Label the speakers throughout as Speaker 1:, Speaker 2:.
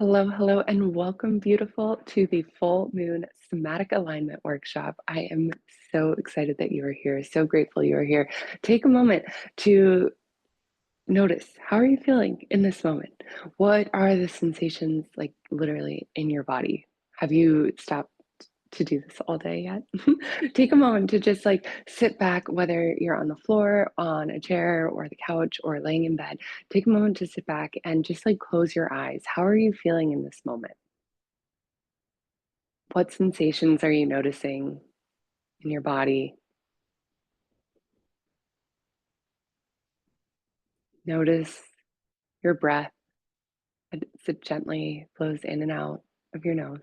Speaker 1: Hello, hello, and welcome, beautiful, to the Full Moon Somatic Alignment Workshop. I am so excited that you are here, so grateful you are here. Take a moment to notice, how are you feeling in this moment? What are the sensations like literally in your body? Have you stopped to do this all day yet? Take a moment to just like sit back, whether you're on the floor, on a chair, or the couch, or laying in bed. Take a moment to sit back and just like close your eyes. How are you feeling in this moment? What sensations are you noticing in your body? Notice your breath as it gently flows in and out of your nose,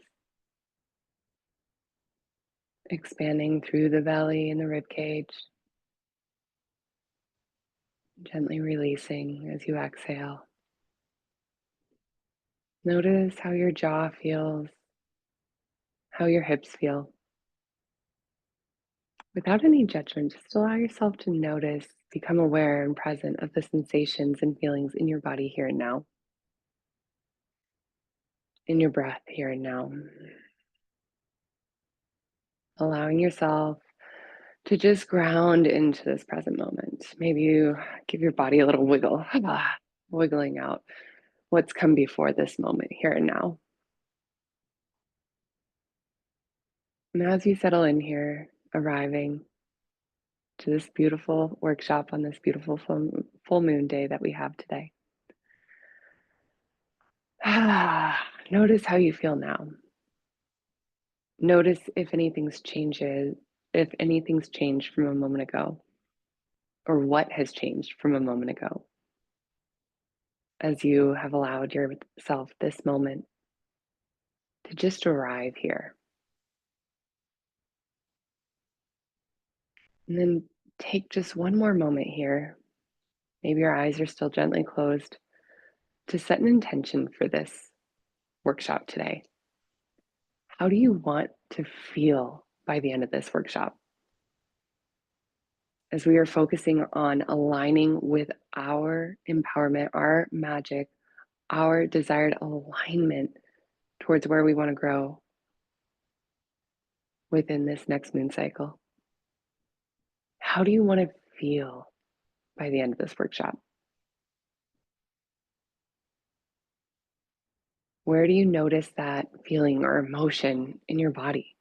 Speaker 1: expanding through the belly and the rib cage, gently releasing as you exhale. Notice how your jaw feels, how your hips feel. Without any judgment, just allow yourself to notice, become aware and present of the sensations and feelings in your body here and now, in your breath here and now. Allowing yourself to just ground into this present moment. Maybe you give your body a little wiggle, wiggling out what's come before this moment here and now. And as you settle in here, arriving to this beautiful workshop on this beautiful full moon day that we have today, notice how you feel now. Notice if anything's changed from a moment ago, or what has changed from a moment ago as you have allowed yourself this moment to just arrive here. And then take just one more moment here. Maybe your eyes are still gently closed, to set an intention for this workshop today. How do you want to feel by the end of this workshop? As we are focusing on aligning with our empowerment, our magic, our desired alignment towards where we want to grow within this next moon cycle. How do you want to feel by the end of this workshop? Where do you notice that feeling or emotion in your body?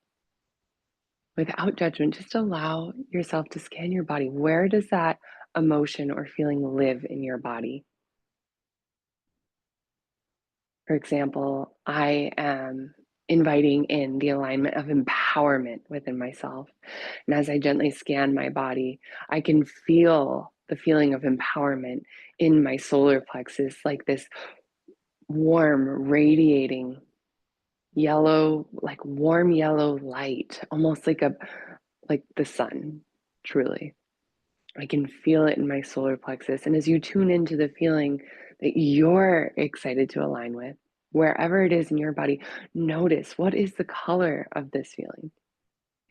Speaker 1: Without judgment, just allow yourself to scan your body. Where does that emotion or feeling live in your body? For example, I am inviting in the alignment of empowerment within myself. And as I gently scan my body, I can feel the feeling of empowerment in my solar plexus, like this warm, radiating yellow, like warm yellow light, almost like the sun, truly. I can feel it in my solar plexus. And as you tune into the feeling that you're excited to align with, wherever it is in your body, notice, what is the color of this feeling?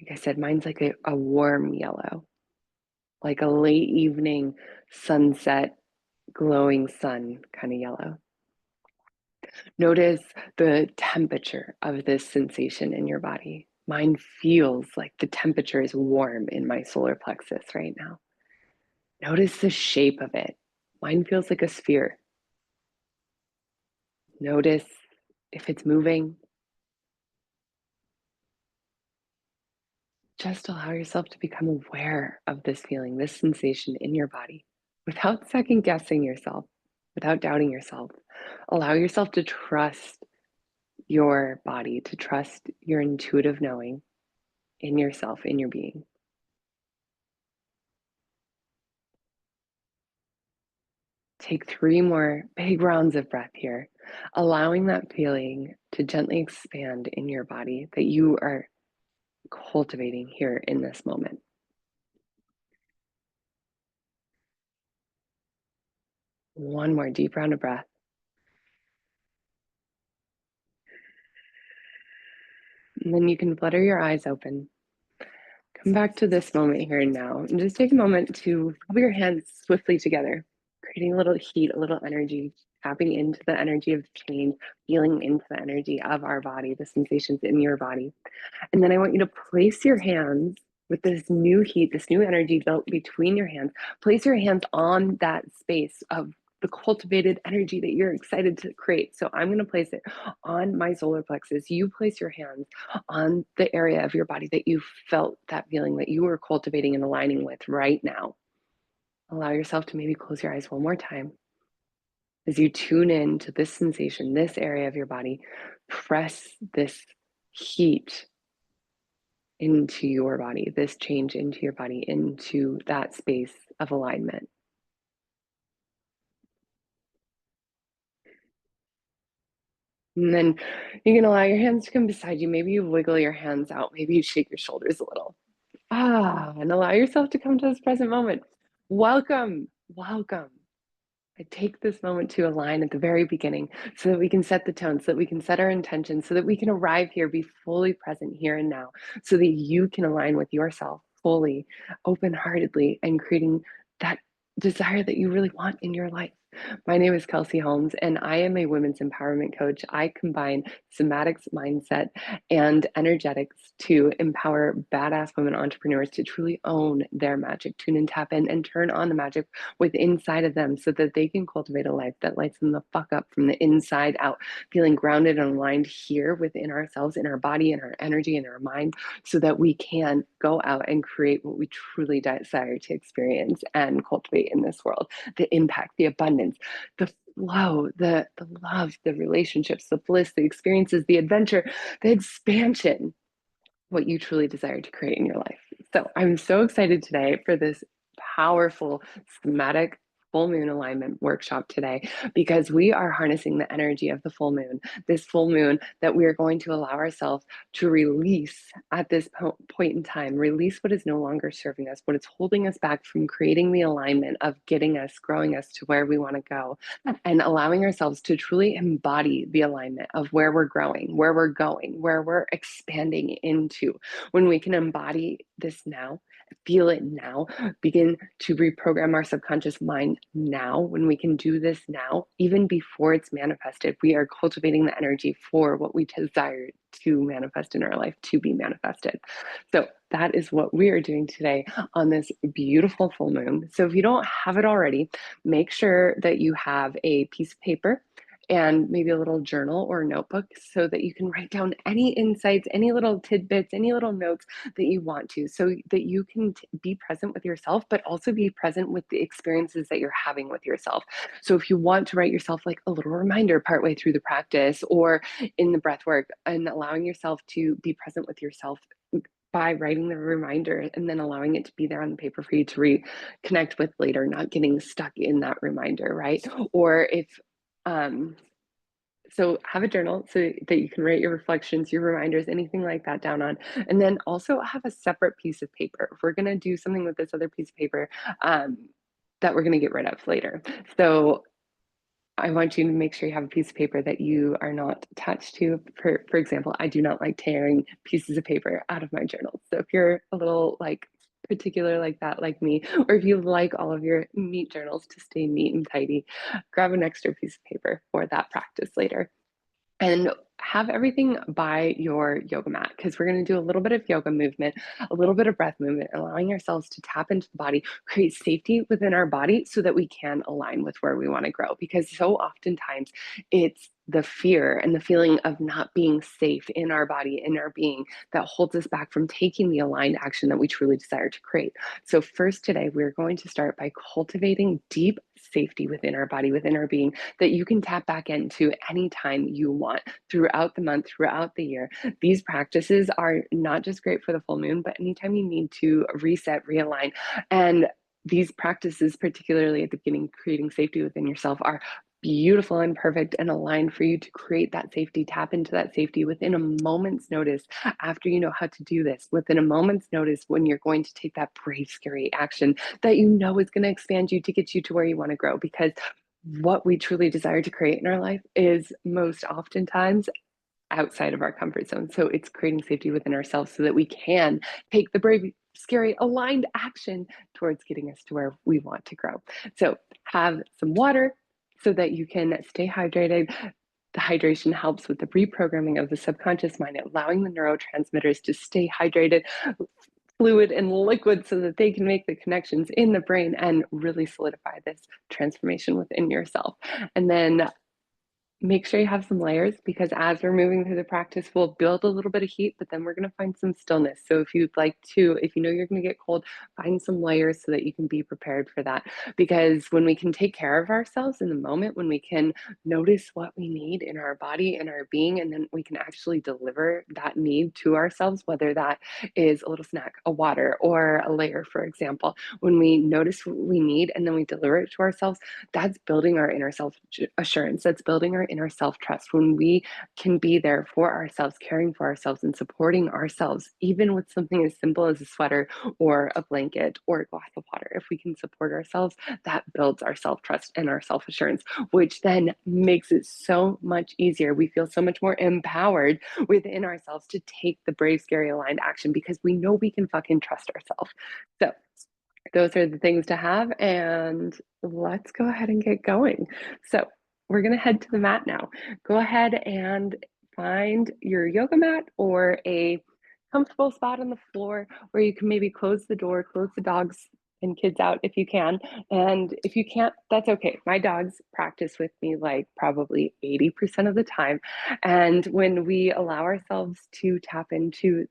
Speaker 1: Like I said, mine's like a warm yellow, like a late evening sunset, glowing sun kind of yellow. Notice the temperature of this sensation in your body. Mine feels like the temperature is warm in my solar plexus right now. Notice the shape of it. Mine feels like a sphere. Notice if it's moving. Just allow yourself to become aware of this feeling, this sensation in your body, without second guessing yourself, without doubting yourself. Allow yourself to trust your body, to trust your intuitive knowing in yourself, in your being. Take 3 more big rounds of breath here, allowing that feeling to gently expand in your body that you are cultivating here in this moment. One more deep round of breath. And then you can flutter your eyes open. Come back to this moment here and now, and just take a moment to rub your hands swiftly together, creating a little heat, a little energy, tapping into the energy of change, feeling into the energy of our body, the sensations in your body. And then I want you to place your hands with this new heat, this new energy built between your hands. Place your hands on that space of the cultivated energy that you're excited to create. So I'm going to place it on my solar plexus. You place your hands on the area of your body that you felt that feeling that you were cultivating and aligning with right now. Allow yourself to maybe close your eyes one more time as you tune in to this sensation, this area of your body. Press this heat into your body, this change into your body, into that space of alignment. And then you can allow your hands to come beside you. Maybe you wiggle your hands out. Maybe you shake your shoulders a little. And allow yourself to come to this present moment. Welcome, welcome. I take this moment to align at the very beginning so that we can set the tone, so that we can set our intentions, so that we can arrive here, be fully present here and now, so that you can align with yourself fully, open heartedly, and creating that desire that you really want in your life. My name is Kelsey Holmes, and I am a women's empowerment coach. I combine somatics, mindset, and energetics to empower badass women entrepreneurs to truly own their magic, tune and tap in, and turn on the magic with inside of them so that they can cultivate a life that lights them the fuck up from the inside out, feeling grounded and aligned here within ourselves, in our body, in our energy, in our mind, so that we can go out and create what we truly desire to experience and cultivate in this world. The impact, the abundance, the flow, the love, the relationships, the bliss, the experiences, the adventure, the expansion, what you truly desire to create in your life. So I'm so excited today for this powerful somatic full moon alignment workshop today, because we are harnessing the energy of the full moon, this full moon that we are going to allow ourselves to release at this point in time, release what is no longer serving us, what is holding us back from creating the alignment of getting us, growing us to where we want to go, and allowing ourselves to truly embody the alignment of where we're growing, where we're going, where we're expanding into. When we can embody this now, feel it now, begin to reprogram our subconscious mind now, when we can do this now, even before it's manifested, we are cultivating the energy for what we desire to manifest in our life to be manifested. So that is what we are doing today on this beautiful full moon. So if you don't have it already, make sure that you have a piece of paper and maybe a little journal or notebook so that you can write down any insights, any little tidbits, any little notes that you want to, so that you can be present with yourself, but also be present with the experiences that you're having with yourself. So if you want to write yourself like a little reminder partway through the practice or in the breath work, and allowing yourself to be present with yourself by writing the reminder and then allowing it to be there on the paper for you to reconnect with later, not getting stuck in that reminder, right? Or if um, so have a journal so that you can write your reflections, your reminders, anything like that down on. And then also have a separate piece of paper. If we're going to do something with this other piece of paper um, that we're going to get rid of later. So I want you to make sure you have a piece of paper that you are not attached to. For example, I do not like tearing pieces of paper out of my journal. So if you're a little like particular like that, like me, or if you like all of your neat journals to stay neat and tidy, grab an extra piece of paper for that practice later. And have everything by your yoga mat, because we're going to do a little bit of yoga movement, a little bit of breath movement, allowing ourselves to tap into the body, create safety within our body so that we can align with where we want to grow. Because so oftentimes it's the fear and the feeling of not being safe in our body, in our being, that holds us back from taking the aligned action that we truly desire to create. So first today, we're going to start by cultivating deep safety within our body, within our being, that you can tap back into anytime you want throughout the month, throughout the year. These practices are not just great for the full moon, but anytime you need to reset, realign. And these practices, particularly at the beginning, creating safety within yourself, are beautiful and perfect and aligned for you to create that safety, tap into that safety within a moment's notice after you know how to do this, within a moment's notice when you're going to take that brave, scary action that you know is going to expand you to get you to where you want to grow. Because what we truly desire to create in our life is most oftentimes outside of our comfort zone. So it's creating safety within ourselves so that we can take the brave scary aligned action towards getting us to where we want to grow. So have some water so that you can stay hydrated. The hydration helps with the reprogramming of the subconscious mind, allowing the neurotransmitters to stay hydrated, fluid and liquid, so that they can make the connections in the brain and really solidify this transformation within yourself. And then make sure you have some layers, because as we're moving through the practice, we'll build a little bit of heat, but then we're going to find some stillness. So if you'd like to, if you know you're going to get cold, find some layers so that you can be prepared for that. Because when we can take care of ourselves in the moment, when we can notice what we need in our body and our being, and then we can actually deliver that need to ourselves, whether that is a little snack, a water, or a layer, for example, when we notice what we need and then we deliver it to ourselves, that's building our inner self assurance. That's building our inner self trust. When we can be there for ourselves, caring for ourselves, and supporting ourselves, even with something as simple as a sweater or a blanket or a glass of water, if we can support ourselves, that builds our self trust and our self assurance, which then makes it so much easier. We feel so much more empowered within ourselves to take the brave, scary, aligned action, because we know we can fucking trust ourselves. So those are the things to have, and let's go ahead and get going. So we're going to head to the mat now. Go ahead and find your yoga mat or a comfortable spot on the floor where you can maybe close the door, close the dogs and kids out if you can. And if you can't, that's okay. My dogs practice with me like probably 80% of the time. And when we allow ourselves to tap into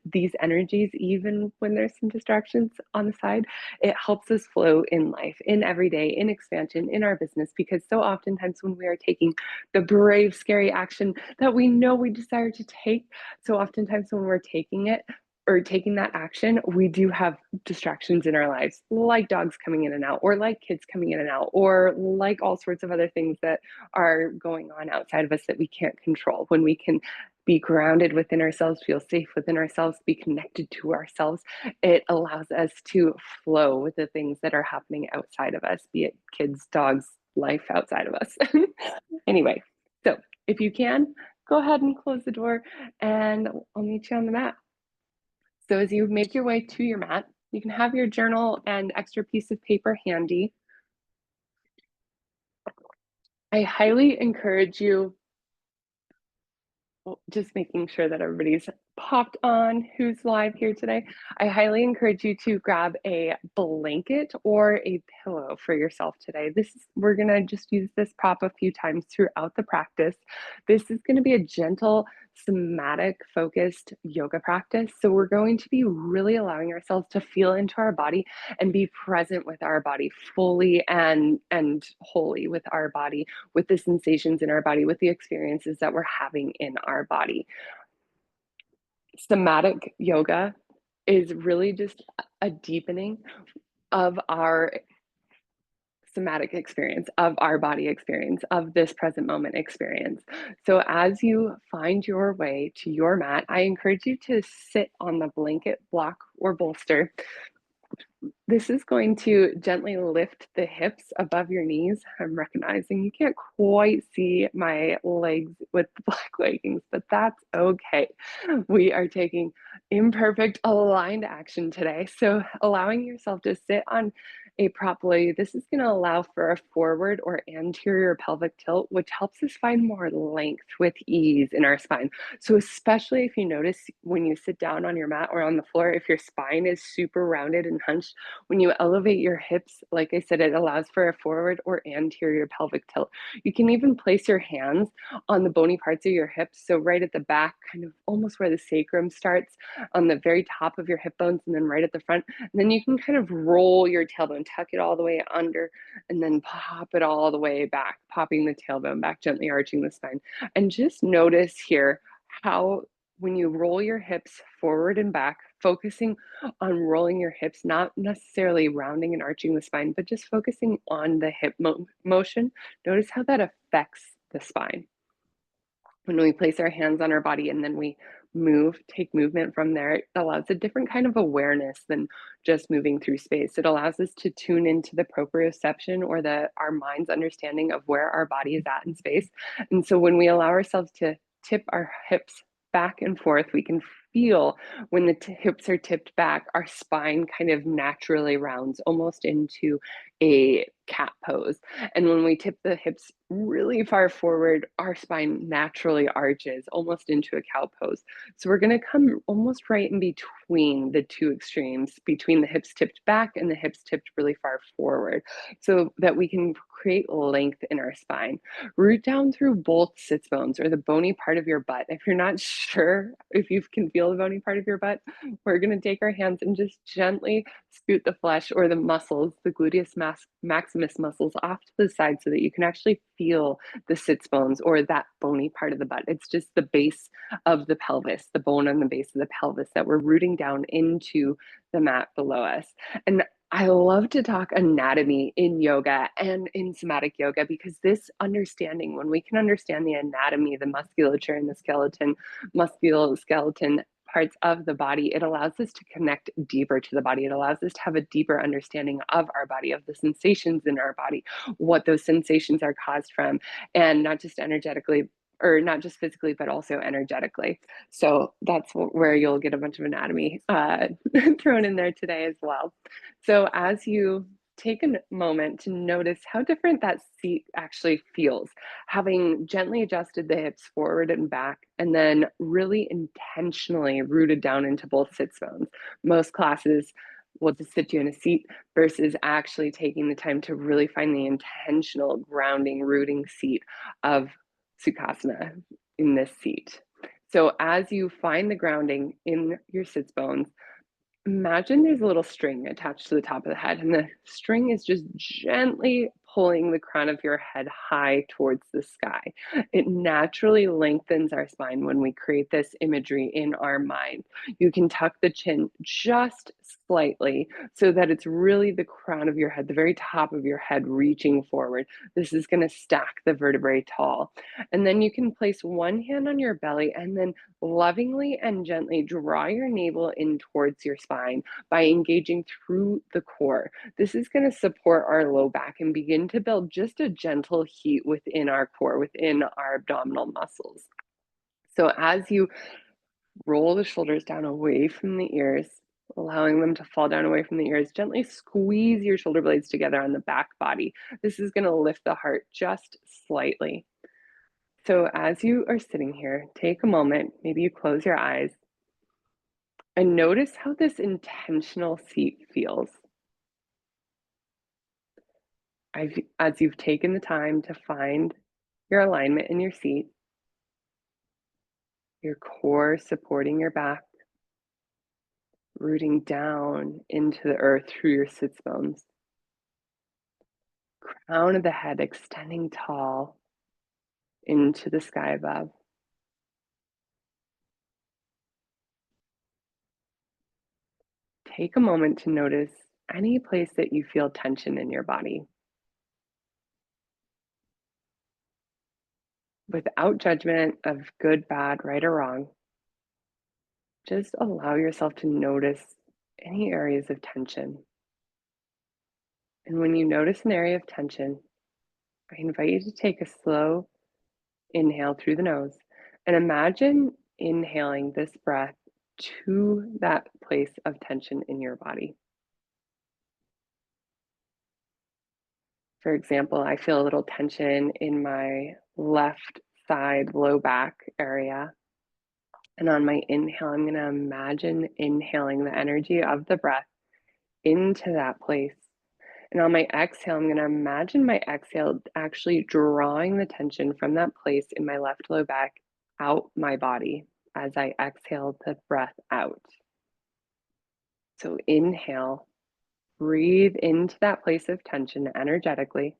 Speaker 1: these energies, even when there's some distractions on the side, it helps us flow in life, in everyday, in expansion, in our business. Because so oftentimes when we are taking the brave, scary action that we know we desire to take, so oftentimes when we're taking it, or taking that action, we do have distractions in our lives, like dogs coming in and out, or like kids coming in and out, or like all sorts of other things that are going on outside of us that we can't control. When we can be grounded within ourselves, feel safe within ourselves, be connected to ourselves, it allows us to flow with the things that are happening outside of us, be it kids, dogs, life outside of us. Anyway, so if you can, go ahead and close the door, and I'll meet you on the mat. So as you make your way to your mat, you can have your journal and extra piece of paper handy. I highly encourage you, just making sure that everybody's popped on who's live here today. I highly encourage you to grab a blanket or a pillow for yourself today. We're gonna just use this prop a few times throughout the practice. This is gonna be a gentle, somatic focused yoga practice. So we're going to be really allowing ourselves to feel into our body and be present with our body fully and wholly with our body, with the sensations in our body, with the experiences that we're having in our body. Somatic yoga is really just a deepening of our somatic experience, of our body experience, of this present moment experience. So as you find your way to your mat, I encourage you to sit on the blanket, block, or bolster. This is going to gently lift the hips above your knees. I'm recognizing you can't quite see my legs with the black leggings, but that's okay. We are taking imperfect aligned action today. So allowing yourself to sit on a prop lay, this is going to allow for a forward or anterior pelvic tilt, which helps us find more length with ease in our spine. So especially if you notice when you sit down on your mat or on the floor, if your spine is super rounded and hunched, when you elevate your hips, like I said, it allows for a forward or anterior pelvic tilt. You can even place your hands on the bony parts of your hips. So right at the back, kind of almost where the sacrum starts, on the very top of your hip bones, and then right at the front. And then you can kind of roll your tailbone, tuck it all the way under, and then pop it all the way back, popping the tailbone back, gently arching the spine. And just notice here how when you roll your hips forward and back, focusing on rolling your hips, not necessarily rounding and arching the spine, but just focusing on the hip motion, notice how that affects the spine. When we place our hands on our body and then we take movement from there, it allows a different kind of awareness than just moving through space. It allows us to tune into the proprioception, or our mind's understanding of where our body is at in space. And so when we allow ourselves to tip our hips back and forth, we can feel when the hips are tipped back, our spine kind of naturally rounds almost into a cat pose. And when we tip the hips really far forward, our spine naturally arches almost into a cow pose. So we're going to come almost right in between the two extremes, between the hips tipped back and the hips tipped really far forward, so that we can create length in our spine. Root down through both sits bones or the bony part of your butt. If you're not sure if you can feel the bony part of your butt, we're going to take our hands and just gently scoot the flesh or the muscles, the gluteus maximus muscles, off to the side so that you can actually feel the sits bones or that bony part of the butt. It's just the base of the pelvis, the bone on the base of the pelvis that we're rooting down into the mat below us. And I love to talk anatomy in yoga and in somatic yoga because this understanding, when we can understand the anatomy, the musculature and the skeleton, musculoskeleton parts of the body, it allows us to connect deeper to the body. It allows us to have a deeper understanding of our body, of the sensations in our body, what those sensations are caused from, and not just energetically, or not just physically, but also energetically. So that's where you'll get a bunch of anatomy thrown in there today as well. So as you take a moment to notice how different that seat actually feels, having gently adjusted the hips forward and back, and then really intentionally rooted down into both sits bones. Most classes will just sit you in a seat versus actually taking the time to really find the intentional grounding, rooting seat of Sukhasana in this seat. So as you find the grounding in your sits bones, imagine there's a little string attached to the top of the head, and the string is just gently pulling the crown of your head high towards the sky. It naturally lengthens our spine when we create this imagery in our mind. You can tuck the chin just slightly so that it's really the crown of your head, the very top of your head reaching forward. This is going to stack the vertebrae tall. And then you can place one hand on your belly and then lovingly and gently draw your navel in towards your spine by engaging through the core. This is going to support our low back and begin to build just a gentle heat within our core, within our abdominal muscles. So as you roll the shoulders down away from the ears, allowing them to fall down away from the ears, gently squeeze your shoulder blades together on the back body. This is going to lift the heart just slightly. So as you are sitting here, take a moment, maybe you close your eyes, and notice how this intentional seat feels. As you've taken the time to find your alignment in your seat, your core supporting your back, rooting down into the earth through your sits bones, crown of the head extending tall into the sky above. Take a moment to notice any place that you feel tension in your body. Without judgment of good, bad, right, or wrong, just allow yourself to notice any areas of tension. And when you notice an area of tension, I invite you to take a slow inhale through the nose and imagine inhaling this breath to that place of tension in your body. For example, I feel a little tension in my left side low back area. And on my inhale, I'm going to imagine inhaling the energy of the breath into that place. And on my exhale, I'm going to imagine my exhale actually drawing the tension from that place in my left low back out my body as I exhale the breath out. So inhale, breathe into that place of tension energetically.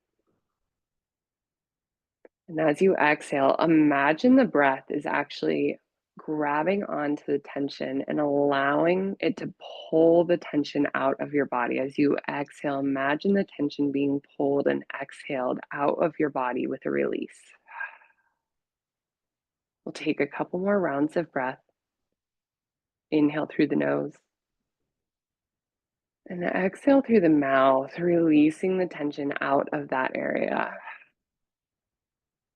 Speaker 1: And as you exhale, imagine the breath is actually grabbing onto the tension and allowing it to pull the tension out of your body. As you exhale, imagine the tension being pulled and exhaled out of your body with a release. We'll take a couple more rounds of breath. Inhale through the nose. And exhale through the mouth, releasing the tension out of that area.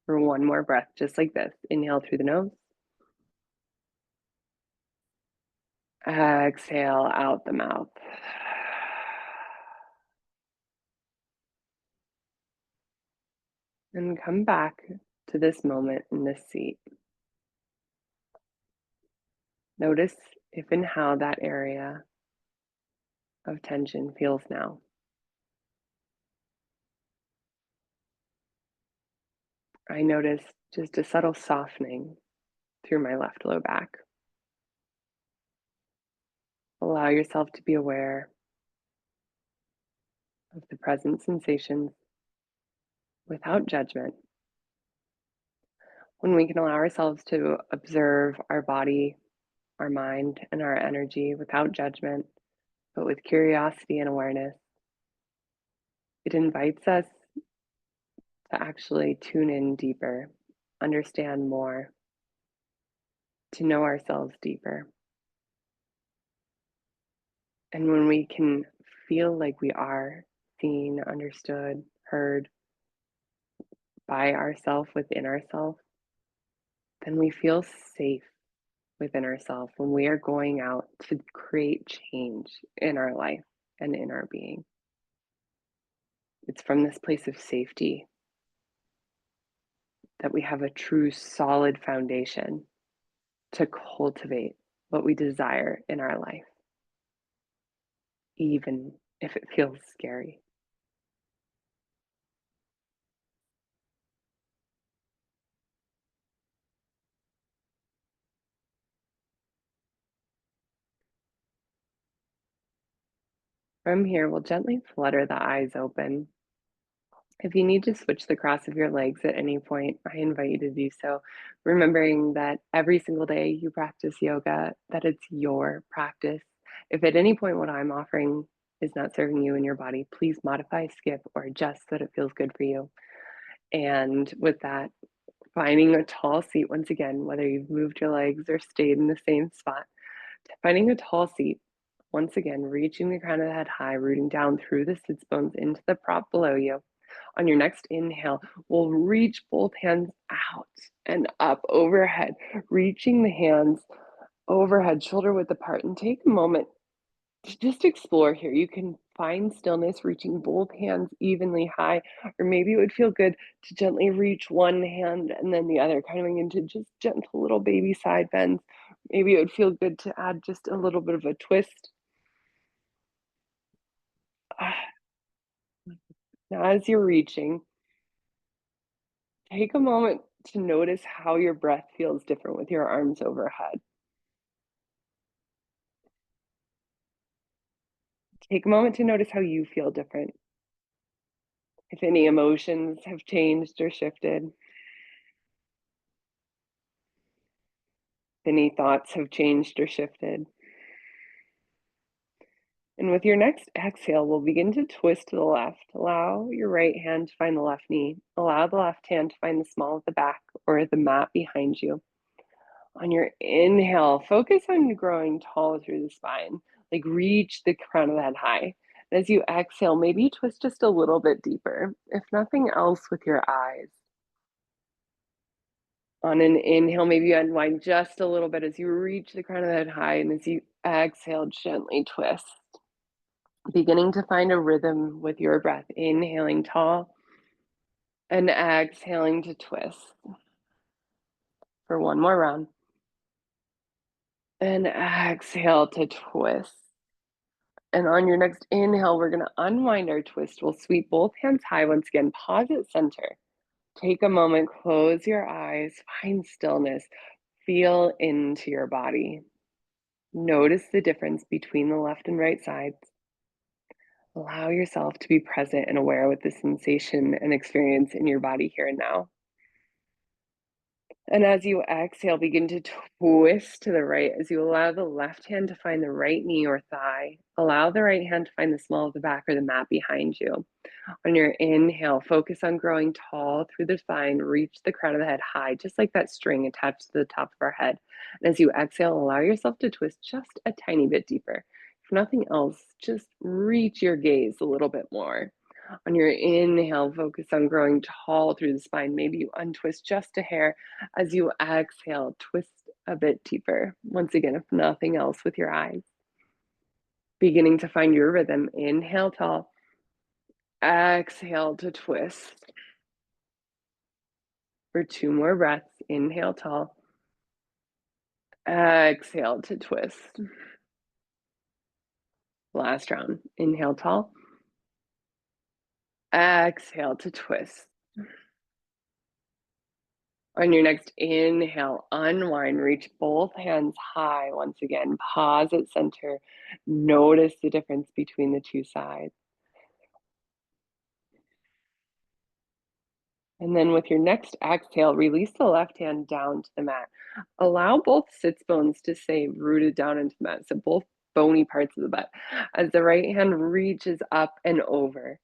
Speaker 1: For one more breath, just like this. Inhale through the nose. Exhale out the mouth. And come back to this moment in this seat. Notice if and how that area of tension feels now. I notice just a subtle softening through my left low back. Allow yourself to be aware of the present sensations without judgment. When we can allow ourselves to observe our body, our mind, and our energy without judgment, but with curiosity and awareness, it invites us to actually tune in deeper, understand more, to know ourselves deeper. And when we can feel like we are seen, understood, heard by ourself within ourselves, then we feel safe within ourselves when we are going out to create change in our life and in our being. It's from this place of safety that we have a true solid foundation to cultivate what we desire in our life, even if it feels scary. From here, we'll gently flutter the eyes open. If you need to switch the cross of your legs at any point, I invite you to do so, remembering that every single day you practice yoga, that it's your practice. If at any point what I'm offering is not serving you and your body, please modify, skip, or adjust so that it feels good for you. And with that, finding a tall seat once again, whether you've moved your legs or stayed in the same spot, finding a tall seat, once again, reaching the crown of the head high, rooting down through the sits bones into the prop below you. On your next inhale, we'll reach both hands out and up overhead, reaching the hands overhead, shoulder width apart, and take a moment to just explore here. You can find stillness, reaching both hands evenly high, or maybe it would feel good to gently reach one hand and then the other, coming into just gentle little baby side bends. Maybe it would feel good to add just a little bit of a twist. Now, as you're reaching, take a moment to notice how your breath feels different with your arms overhead. Take a moment to notice how you feel different. If any emotions have changed or shifted, if any thoughts have changed or shifted. And with your next exhale, we'll begin to twist to the left. Allow your right hand to find the left knee. Allow the left hand to find the small of the back or the mat behind you. On your inhale, focus on growing tall through the spine, like reach the crown of the head high. And as you exhale, maybe twist just a little bit deeper, if nothing else with your eyes. On an inhale, maybe you unwind just a little bit as you reach the crown of the head high, and as you exhale, gently twist. Beginning to find a rhythm with your breath, inhaling tall and exhaling to twist for one more round. And exhale to twist. And on your next inhale, we're going to unwind our twist. We'll sweep both hands high once again. Pause at center. Take a moment, close your eyes, find stillness, feel into your body. Notice the difference between the left and right sides. Allow yourself to be present and aware with the sensation and experience in your body here and now. And as you exhale, begin to twist to the right as you allow the left hand to find the right knee or thigh. Allow the right hand to find the small of the back or the mat behind you. On your inhale, focus on growing tall through the spine. Reach the crown of the head high, just like that string attached to the top of our head. And as you exhale, allow yourself to twist just a tiny bit deeper. If nothing else, just reach your gaze a little bit more. On your inhale, focus on growing tall through the spine. Maybe you untwist just a hair. As you exhale, twist a bit deeper. Once again, if nothing else, with your eyes. Beginning to find your rhythm. Inhale tall. Exhale to twist. For 2 more breaths. Inhale tall. Exhale to twist. Last round. Inhale tall. Exhale to twist. On your next inhale, unwind, reach both hands high once again. Pause at center. Notice the difference between the two sides. And then with your next exhale, release the left hand down to the mat. Allow both sits bones to stay rooted down into the mat, so both bony parts of the butt, as the right hand reaches up and over.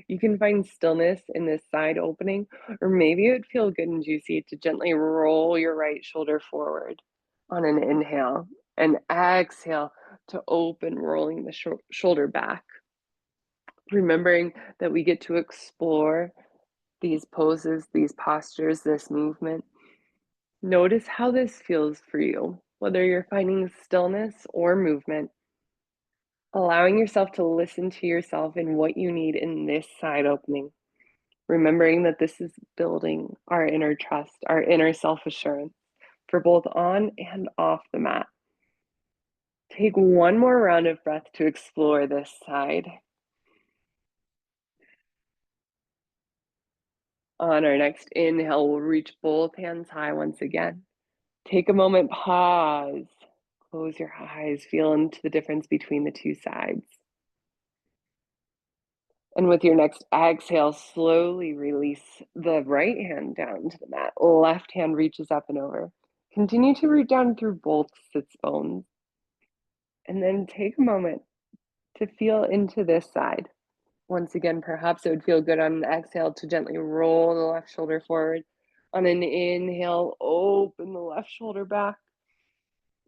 Speaker 1: You can find stillness in this side opening, or maybe it would feel good and juicy to gently roll your right shoulder forward on an inhale, and exhale to open, rolling the shoulder back. Remembering that we get to explore these poses, these postures, this movement. Notice how this feels for you, whether you're finding stillness or movement, allowing yourself to listen to yourself and what you need in this side opening. Remembering that this is building our inner trust, our inner self assurance for both on and off the mat. Take one more round of breath to explore this side. On our next inhale, we'll reach both hands high once again. Take a moment, pause, close your eyes, feel into the difference between the two sides. And with your next exhale, slowly release the right hand down to the mat. Left hand reaches up and over. Continue to root down through both sits bones. And then take a moment to feel into this side. Once again, perhaps it would feel good on an exhale to gently roll the left shoulder forward. On an inhale, open the left shoulder back,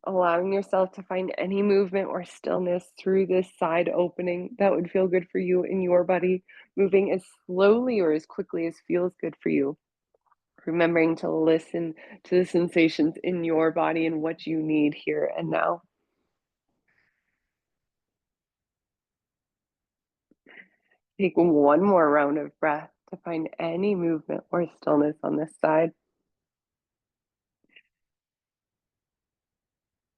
Speaker 1: allowing yourself to find any movement or stillness through this side opening that would feel good for you in your body, moving as slowly or as quickly as feels good for you. Remembering to listen to the sensations in your body and what you need here and now. Take one more round of breath to find any movement or stillness on this side.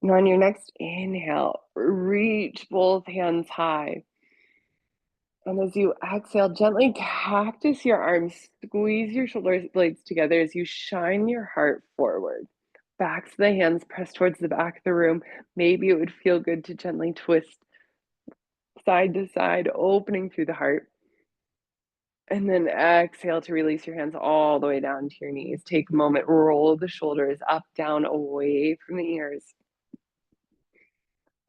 Speaker 1: And on your next inhale, reach both hands high. And as you exhale, gently cactus your arms, squeeze your shoulder blades together as you shine your heart forward. Backs of the hands press towards the back of the room. Maybe it would feel good to gently twist side to side, opening through the heart. And then exhale to release your hands all the way down to your knees. Take a moment, roll the shoulders up, down, away from the ears.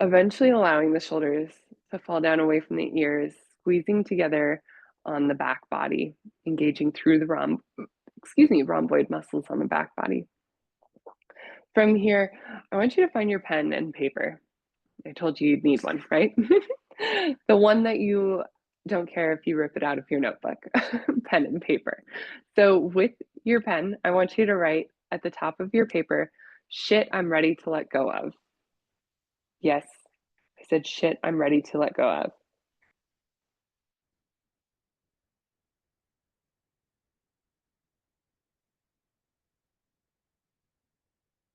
Speaker 1: Eventually allowing the shoulders to fall down away from the ears, squeezing together on the back body, engaging through the rhomboid muscles on the back body. From here, I want you to find your pen and paper. I told you you'd need one, right? The one that you don't care if you rip it out of your notebook, pen and paper. So with your pen, I want you to write at the top of your paper, shit I'm ready to let go of. Yes, I said shit I'm ready to let go of.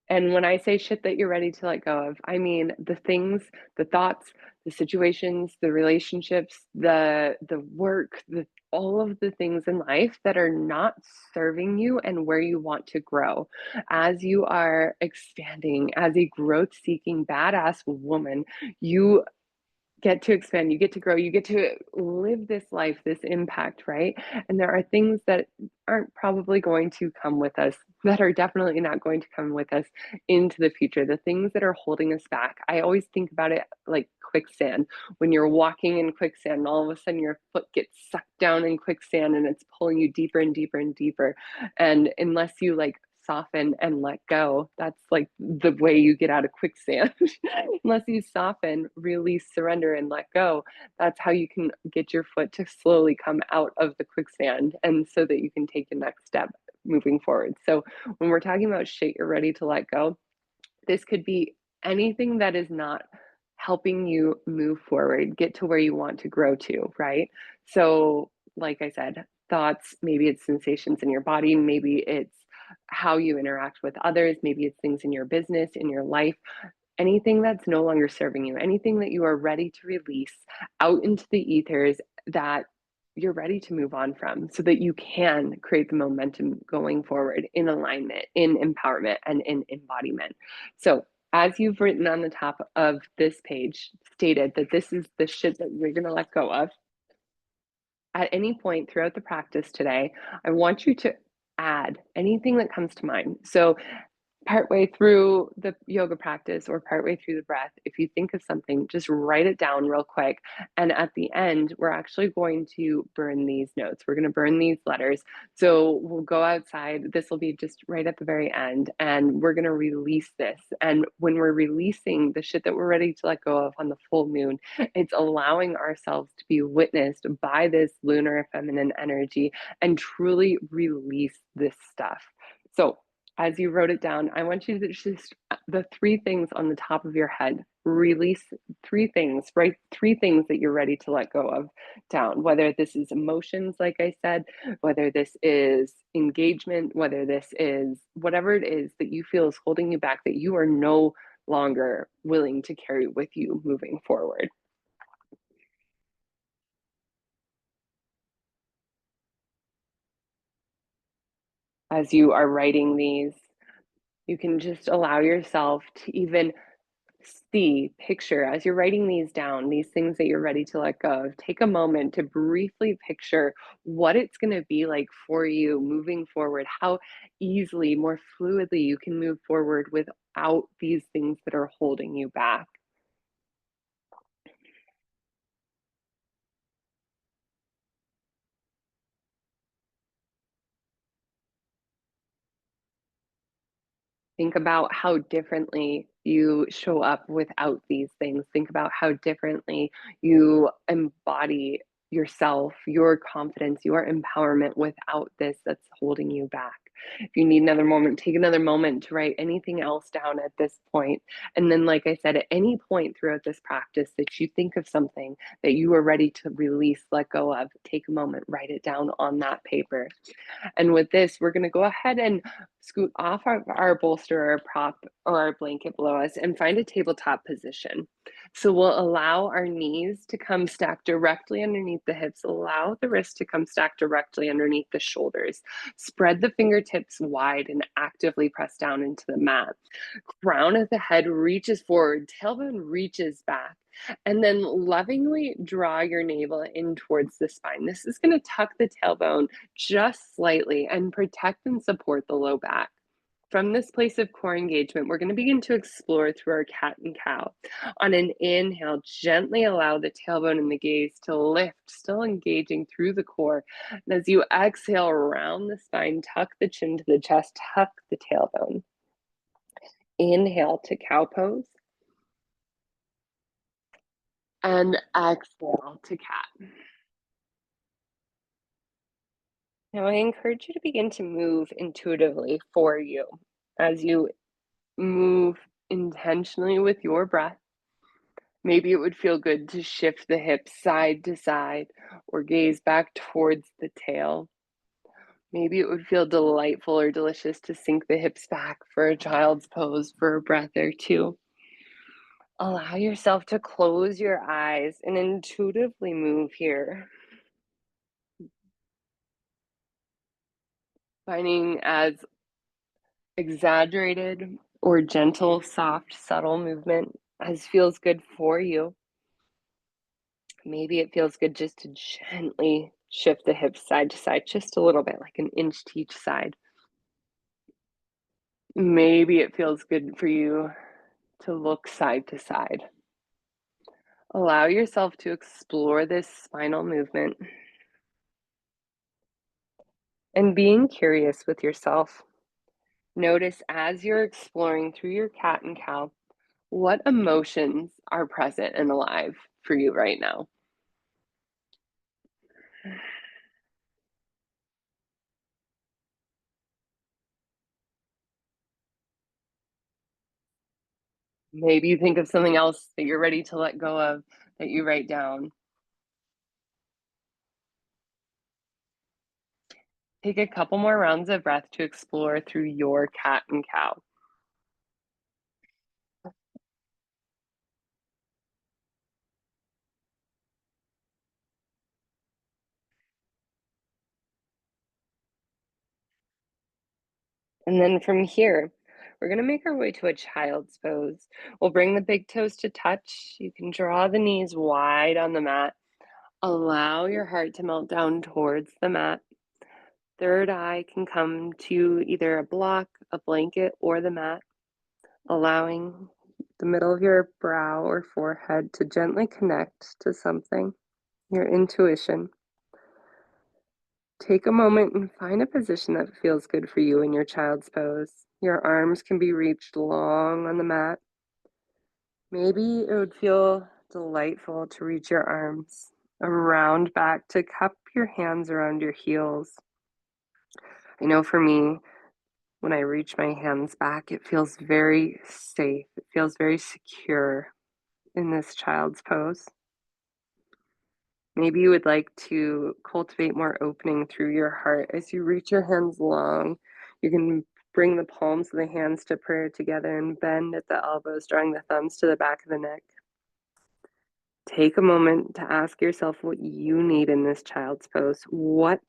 Speaker 1: And when I say shit that you're ready to let go of, I mean the things, the thoughts, the situations, the relationships, the work, the all of the things in life that are not serving you and where you want to grow. As you are expanding as a growth seeking badass woman, you get to expand, you get to grow, you get to live this life, this impact, right? And there are things that aren't probably going to come with us, that are definitely not going to come with us into the future. The things that are holding us back. I always think about it like quicksand. When you're walking in quicksand, and all of a sudden your foot gets sucked down in quicksand and it's pulling you deeper and deeper and deeper. And unless you like soften and let go, that's like the way you get out of quicksand. Unless you soften, release, surrender, and let go, that's how you can get your foot to slowly come out of the quicksand, and so that you can take the next step moving forward. So when we're talking about shit you're ready to let go, This could be anything that is not helping you move forward, get to where you want to grow to, right? So, like I said, thoughts, maybe it's sensations in your body, maybe it's how you interact with others, maybe it's things in your business, in your life, anything that's no longer serving you, anything that you are ready to release out into the ethers that you're ready to move on from so that you can create the momentum going forward in alignment, in empowerment, and in embodiment. So, as you've written on the top of this page, stated that this is the shit that you're going to let go of, at any point throughout the practice today, I want you to add anything that comes to mind. So, partway through the yoga practice or partway through the breath, if you think of something, just write it down real quick. And at the end, we're actually going to burn these notes. We're going to burn these letters. So we'll go outside. This will be just right at the very end. And we're going to release this. And when we're releasing the shit that we're ready to let go of on the full moon, it's allowing ourselves to be witnessed by this lunar feminine energy and truly release this stuff. So as you wrote it down, I want you to just the three things on the top of your head, release three things, write three things that you're ready to let go of down, whether this is emotions, like I said, whether this is engagement, whether this is whatever it is that you feel is holding you back, that you are no longer willing to carry with you moving forward. As you are writing these, you can just allow yourself to even see, picture as you're writing these down, these things that you're ready to let go of, take a moment to briefly picture what it's going to be like for you moving forward, how easily, more fluidly you can move forward without these things that are holding you back. Think about how differently you show up without these things. Think about how differently you embody yourself, your confidence, your empowerment without this that's holding you back. If you need another moment, take another moment to write anything else down at this point. And then, like I said, at any point throughout this practice that you think of something that you are ready to release, let go of, take a moment, write it down on that paper. And with this, we're going to go ahead and scoot off our bolster or prop or our blanket below us and find a tabletop position. So we'll allow our knees to come stacked directly underneath the hips, allow the wrists to come stacked directly underneath the shoulders. Spread the fingertips wide and actively press down into the mat. Crown of the head reaches forward, tailbone reaches back. And then lovingly draw your navel in towards the spine. This is going to tuck the tailbone just slightly and protect and support the low back. From this place of core engagement, we're going to begin to explore through our cat and cow. On an inhale, gently allow the tailbone and the gaze to lift, still engaging through the core. And as you exhale around the spine, tuck the chin to the chest, tuck the tailbone. Inhale to cow pose and exhale to cat. Now, I encourage you to begin to move intuitively for you as you move intentionally with your breath. Maybe it would feel good to shift the hips side to side or gaze back towards the tail. Maybe it would feel delightful or delicious to sink the hips back for a child's pose for a breath or two. Allow yourself to close your eyes and intuitively move here, finding as exaggerated or gentle, soft, subtle movement as feels good for you. Maybe it feels good just to gently shift the hips side to side, just a little bit, like an inch to each side. Maybe it feels good for you to look side to side. Allow yourself to explore this spinal movement and being curious with yourself. Notice as you're exploring through your cat and cow, what emotions are present and alive for you right now? Maybe you think of something else that you're ready to let go of that you write down. Take a couple more rounds of breath to explore through your cat and cow. And then from here, we're going to make our way to a child's pose. We'll bring the big toes to touch. You can draw the knees wide on the mat. Allow your heart to melt down towards the mat. Third eye can come to either a block, a blanket, or the mat, allowing the middle of your brow or forehead to gently connect to something, your intuition. Take a moment and find a position that feels good for you in your child's pose. Your arms can be reached long on the mat. Maybe it would feel delightful to reach your arms around back to cup your hands around your heels. I know for me, when I reach my hands back, it feels very safe. It feels very secure in this child's pose. Maybe you would like to cultivate more opening through your heart as you reach your hands long. You can bring the palms of the hands to prayer together and bend at the elbows, drawing the thumbs to the back of the neck. Take a moment to ask yourself what you need in this child's pose. What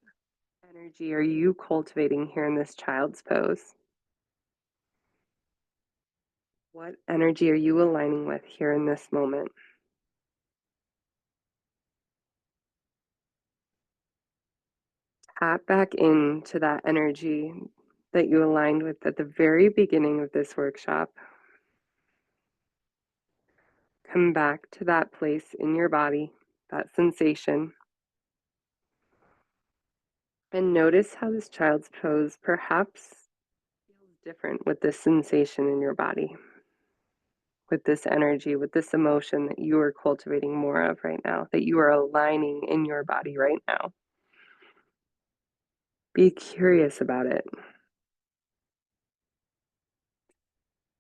Speaker 1: energy are you cultivating here in this child's pose? What energy are you aligning with here in this moment? Tap back into that energy that you aligned with at the very beginning of this workshop. Come back to that place in your body, that sensation, and notice how this child's pose perhaps feels different with this sensation in your body, with this energy, with this emotion that you are cultivating more of right now, that you are aligning in your body right now. Be curious about it.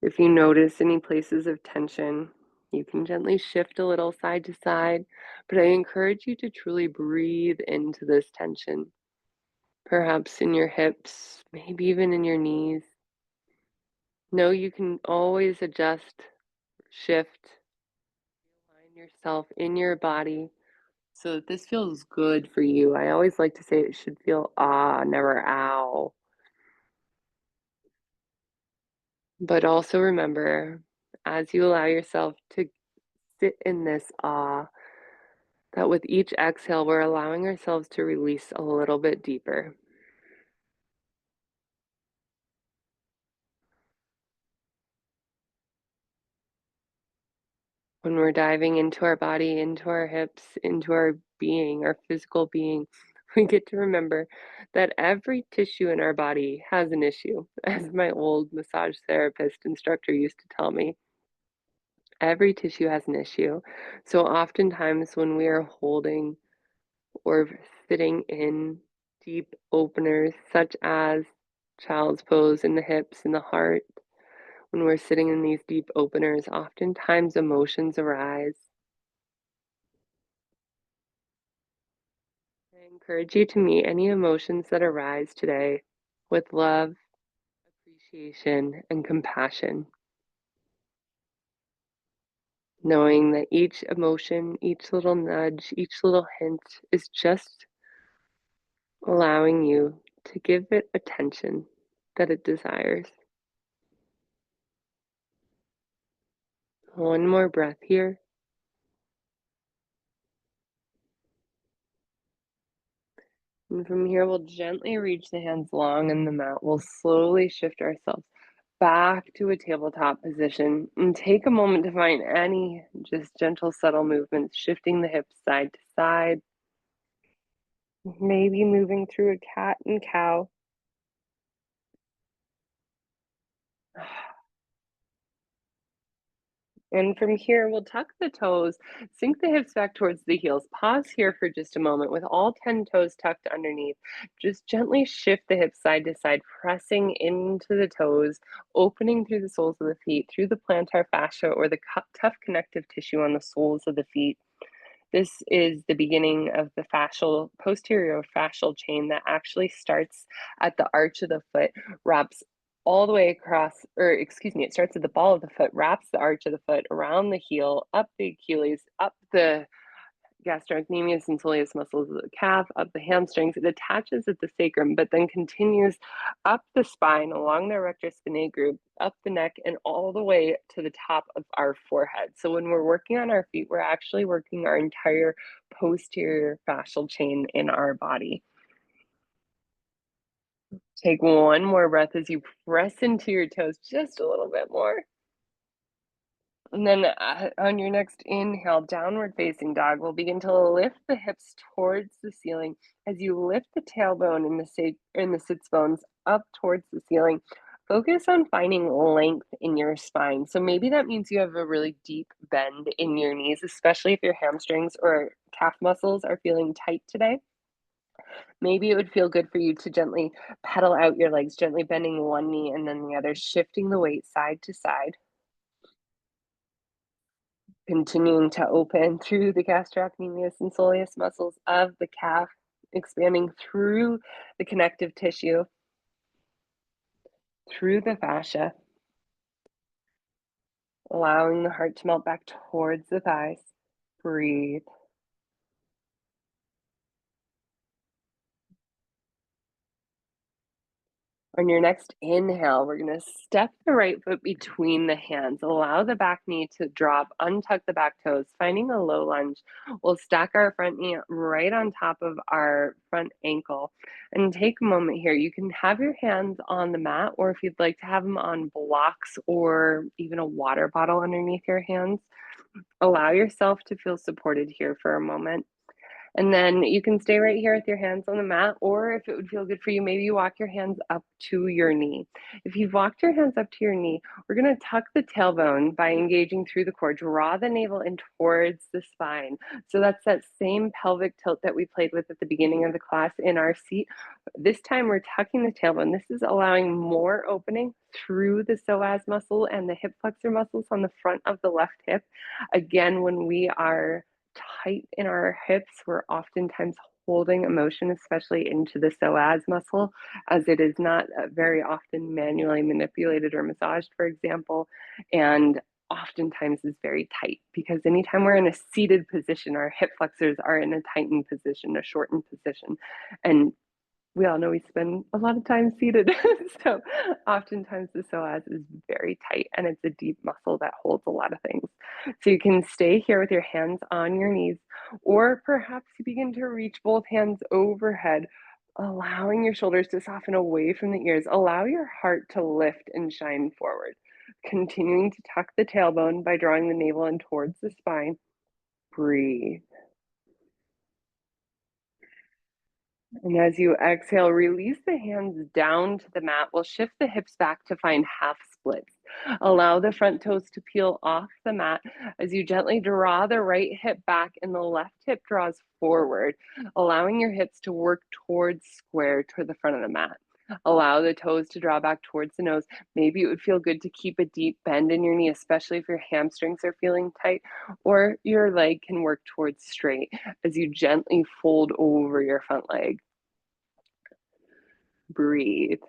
Speaker 1: If you notice any places of tension, you can gently shift a little side to side, but I encourage you to truly breathe into this tension, perhaps in your hips, maybe even in your knees. Know you can always adjust, shift, align yourself in your body so that this feels good for you. I always like to say it should feel ah, never ow. But also remember, as you allow yourself to sit in this awe, that with each exhale, we're allowing ourselves to release a little bit deeper. When we're diving into our body, into our hips, into our being, our physical being, we get to remember that every tissue in our body has an issue. As my old massage therapist instructor used to tell me, every tissue has an issue. So oftentimes when we are holding or sitting in deep openers, such as child's pose in the hips and the heart, when we're sitting in these deep openers, oftentimes emotions arise. I encourage you to meet any emotions that arise today with love, appreciation, and compassion, knowing that each emotion, each little nudge, each little hint is just allowing you to give it attention that it desires. One more breath here. And from here, we'll gently reach the hands long in the mat. We'll slowly shift ourselves back to a tabletop position and take a moment to find any just gentle, subtle movements, shifting the hips side to side, maybe moving through a cat and cow. And from here, we'll tuck the toes, sink the hips back towards the heels. Pause here for just a moment with all 10 toes tucked underneath. Just gently shift the hips side to side, pressing into the toes, opening through the soles of the feet, through the plantar fascia or the tough connective tissue on the soles of the feet. This is the beginning of the posterior fascial chain that actually starts at the arch of the foot, wraps all the way across, or excuse me, it starts at the ball of the foot, wraps the arch of the foot around the heel, up the Achilles, up the gastrocnemius and soleus muscles of the calf, up the hamstrings. It attaches at the sacrum, but then continues up the spine, along the erector spinae group, up the neck, and all the way to the top of our forehead. So when we're working on our feet, we're actually working our entire posterior fascial chain in our body. Take one more breath as you press into your toes just a little bit more. And then on your next inhale, downward facing dog, we'll begin to lift the hips towards the ceiling as you lift the tailbone and the sits bones up towards the ceiling. Focus on finding length in your spine. So maybe that means you have a really deep bend in your knees, especially if your hamstrings or calf muscles are feeling tight today. Maybe it would feel good for you to gently pedal out your legs, gently bending one knee and then the other, shifting the weight side to side. Continuing to open through the gastrocnemius and soleus muscles of the calf, expanding through the connective tissue, through the fascia, allowing the heart to melt back towards the thighs. Breathe. On your next inhale, we're going to step the right foot between the hands. Allow the back knee to drop, untuck the back toes, finding a low lunge. We'll stack our front knee right on top of our front ankle and take a moment here. You can have your hands on the mat, or if you'd like to have them on blocks or even a water bottle underneath your hands. Allow yourself to feel supported here for a moment. And then you can stay right here with your hands on the mat, or if it would feel good for you, maybe you walk your hands up to your knee. If you've walked your hands up to your knee, we're going to tuck the tailbone by engaging through the core, draw the navel in towards the spine. So that's that same pelvic tilt that we played with at the beginning of the class in our seat. This time we're tucking the tailbone. This is allowing more opening through the psoas muscle and the hip flexor muscles on the front of the left hip. Again, when we are tight in our hips, we're oftentimes holding emotion, especially into the psoas muscle, as it is not very often manually manipulated or massaged, for example, and oftentimes is very tight because anytime we're in a seated position, our hip flexors are in a tightened position, a shortened position. And we all know we spend a lot of time seated. So oftentimes the psoas is very tight and it's a deep muscle that holds a lot of things. So you can stay here with your hands on your knees, or perhaps you begin to reach both hands overhead, allowing your shoulders to soften away from the ears. Allow your heart to lift and shine forward. Continuing to tuck the tailbone by drawing the navel in towards the spine. Breathe. And as you exhale, release the hands down to the mat. We'll shift the hips back to find half splits. Allow the front toes to peel off the mat as you gently draw the right hip back and the left hip draws forward, allowing your hips to work towards square toward the front of the mat. Allow the toes to draw back towards the nose. Maybe it would feel good to keep a deep bend in your knee, especially if your hamstrings are feeling tight, or your leg can work towards straight as you gently fold over your front leg. Breathe.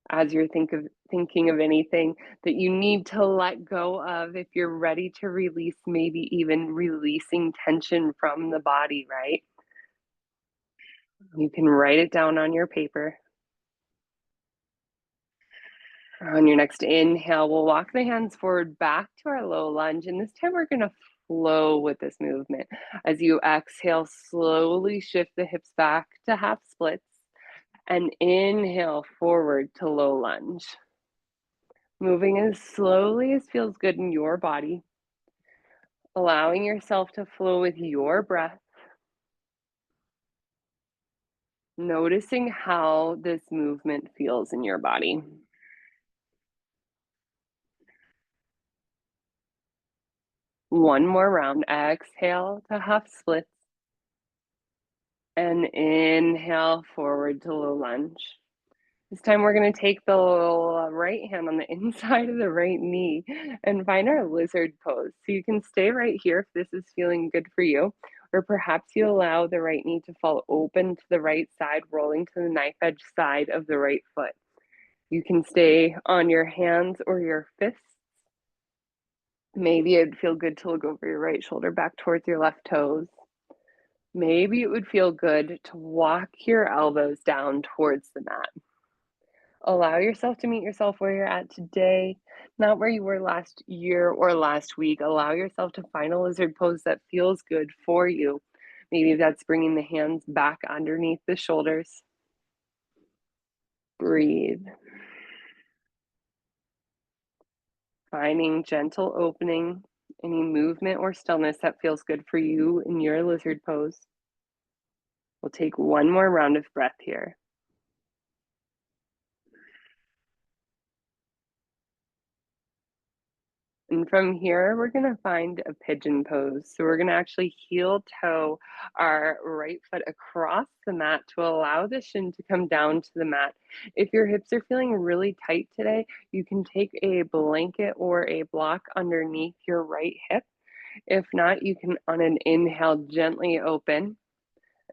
Speaker 1: As you're thinking of anything that you need to let go of, if you're ready to release, maybe even releasing tension from the body, right? You can write it down on your paper. On your next inhale, we'll walk the hands forward back to our low lunge, and this time we're going to flow with this movement. As you exhale, slowly shift the hips back to half splits and inhale forward to low lunge. Moving as slowly as feels good in your body, allowing yourself to flow with your breath, noticing how this movement feels in your body. One more round. Exhale to half splits and inhale forward to low lunge. This time we're going to take the right hand on the inside of the right knee and find our lizard pose. So you can stay right here if this is feeling good for you, or perhaps you allow the right knee to fall open to the right side, rolling to the knife edge side of the right foot. You can stay on your hands or your fists. Maybe it'd feel good to look over your right shoulder back towards your left toes. Maybe it would feel good to walk your elbows down towards the mat. Allow yourself to meet yourself where you're at today, not where you were last year or last week. Allow yourself to find a lizard pose that feels good for you. Maybe that's bringing the hands back underneath the shoulders. Breathe. Finding gentle opening, any movement or stillness that feels good for you in your lizard pose. We'll take one more round of breath here. And from here, we're going to find a pigeon pose. So we're going to actually heel toe our right foot across the mat to allow the shin to come down to the mat. If your hips are feeling really tight today, you can take a blanket or a block underneath your right hip. If not, you can, on an inhale, gently open.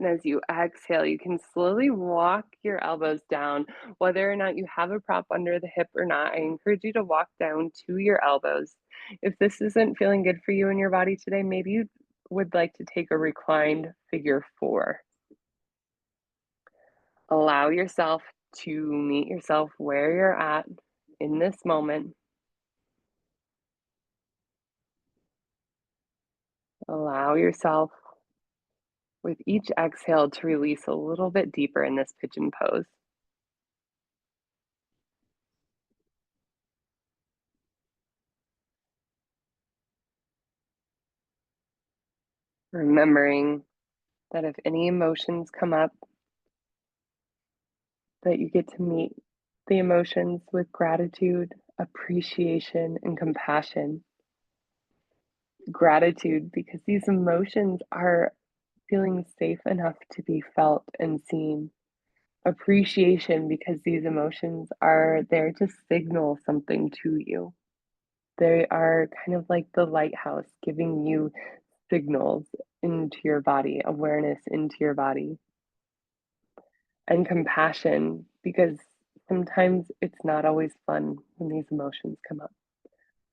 Speaker 1: And as you exhale, you can slowly walk your elbows down. Whether or not you have a prop under the hip or not, I encourage you to walk down to your elbows. If this isn't feeling good for you in your body today, maybe you would like to take a reclined figure four. Allow yourself to meet yourself where you're at in this moment. Allow yourself with each exhale to release a little bit deeper in this pigeon pose. Remembering that if any emotions come up, that you get to meet the emotions with gratitude, appreciation, and compassion. Gratitude, because these emotions are feeling safe enough to be felt and seen. Appreciation, because these emotions are there to signal something to you. They are kind of like the lighthouse giving you signals into your body, awareness into your body. And compassion, because sometimes it's not always fun when these emotions come up.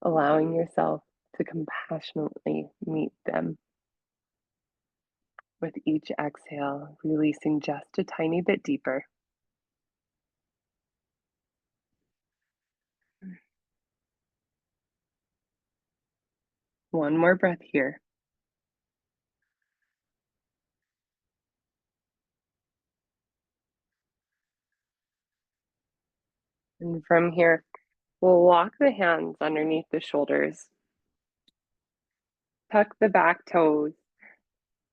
Speaker 1: Allowing yourself to compassionately meet them with each exhale, releasing just a tiny bit deeper. One more breath here. And from here, we'll walk the hands underneath the shoulders, tuck the back toes,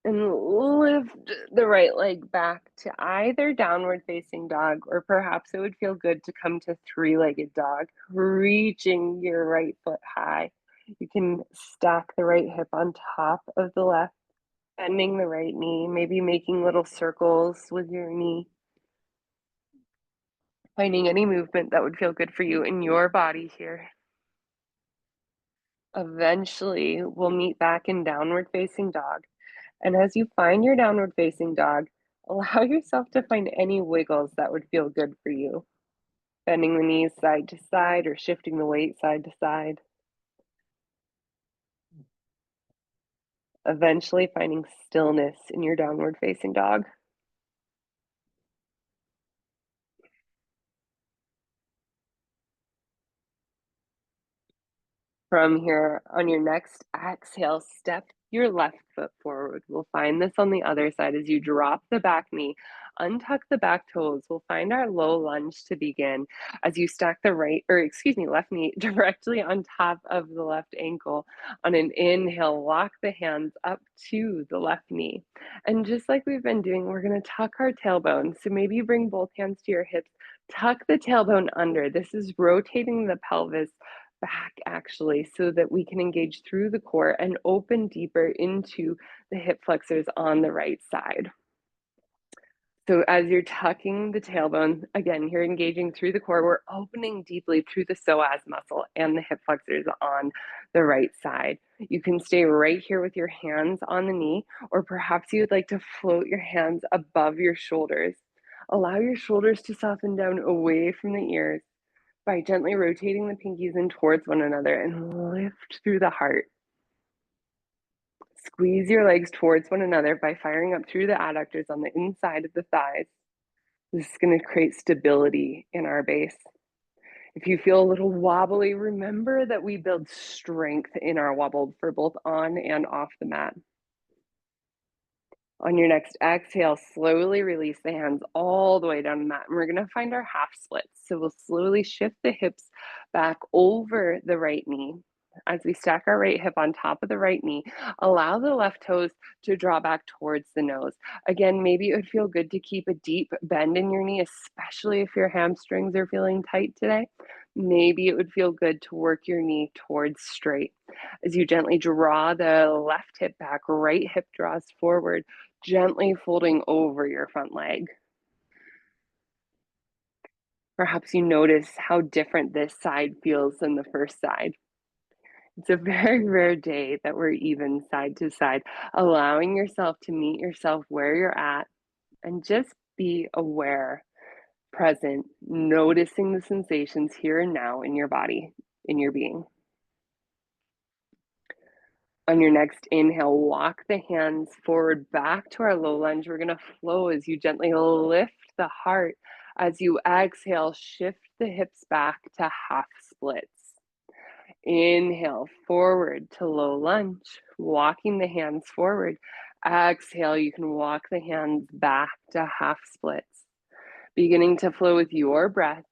Speaker 1: and lift the right leg back to either downward facing dog, or perhaps it would feel good to come to three-legged dog, reaching your right foot high. You can stack the right hip on top of the left, bending the right knee, maybe making little circles with your knee, finding any movement that would feel good for you in your body here. Eventually, we'll meet back in downward facing dog. And as you find your downward facing dog, allow yourself to find any wiggles that would feel good for you. Bending the knees side to side or shifting the weight side to side. Eventually finding stillness in your downward facing dog. From here, on your next exhale, step your left foot forward. We'll find this on the other side as you drop the back knee, untuck the back toes. We'll find our low lunge to begin as you stack the left knee directly on top of the left ankle. On an inhale, walk the hands up to the left knee. And just like we've been doing, we're going to tuck our tailbone. So maybe you bring both hands to your hips, tuck the tailbone under. This is rotating the pelvis back actually, so that we can engage through the core and open deeper into the hip flexors on the right side. So as you're tucking the tailbone, again, you're engaging through the core. We're opening deeply through the psoas muscle and the hip flexors on the right side. You can stay right here with your hands on the knee, or perhaps you would like to float your hands above your shoulders. Allow your shoulders to soften down away from the ears by gently rotating the pinkies in towards one another and lift through the heart. Squeeze your legs towards one another by firing up through the adductors on the inside of the thighs. This is going to create stability in our base. If you feel a little wobbly, remember that we build strength in our wobble for both on and off the mat. On your next exhale, slowly release the hands all the way down the mat. And we're going to find our half splits. So we'll slowly shift the hips back over the right knee. As we stack our right hip on top of the right knee, allow the left toes to draw back towards the nose. Again, maybe it would feel good to keep a deep bend in your knee, especially if your hamstrings are feeling tight today. Maybe it would feel good to work your knee towards straight. As you gently draw the left hip back, right hip draws forward, gently folding over your front leg. Perhaps you notice how different this side feels than the first side. It's a very rare day that we're even side to side, allowing yourself to meet yourself where you're at and just be aware, present, noticing the sensations here and now in your body, in your being. On your next inhale, walk the hands forward back to our low lunge. We're going to flow as you gently lift the heart. As you exhale, shift the hips back to half splits. Inhale, forward to low lunge, walking the hands forward. Exhale, you can walk the hands back to half splits. Beginning to flow with your breath,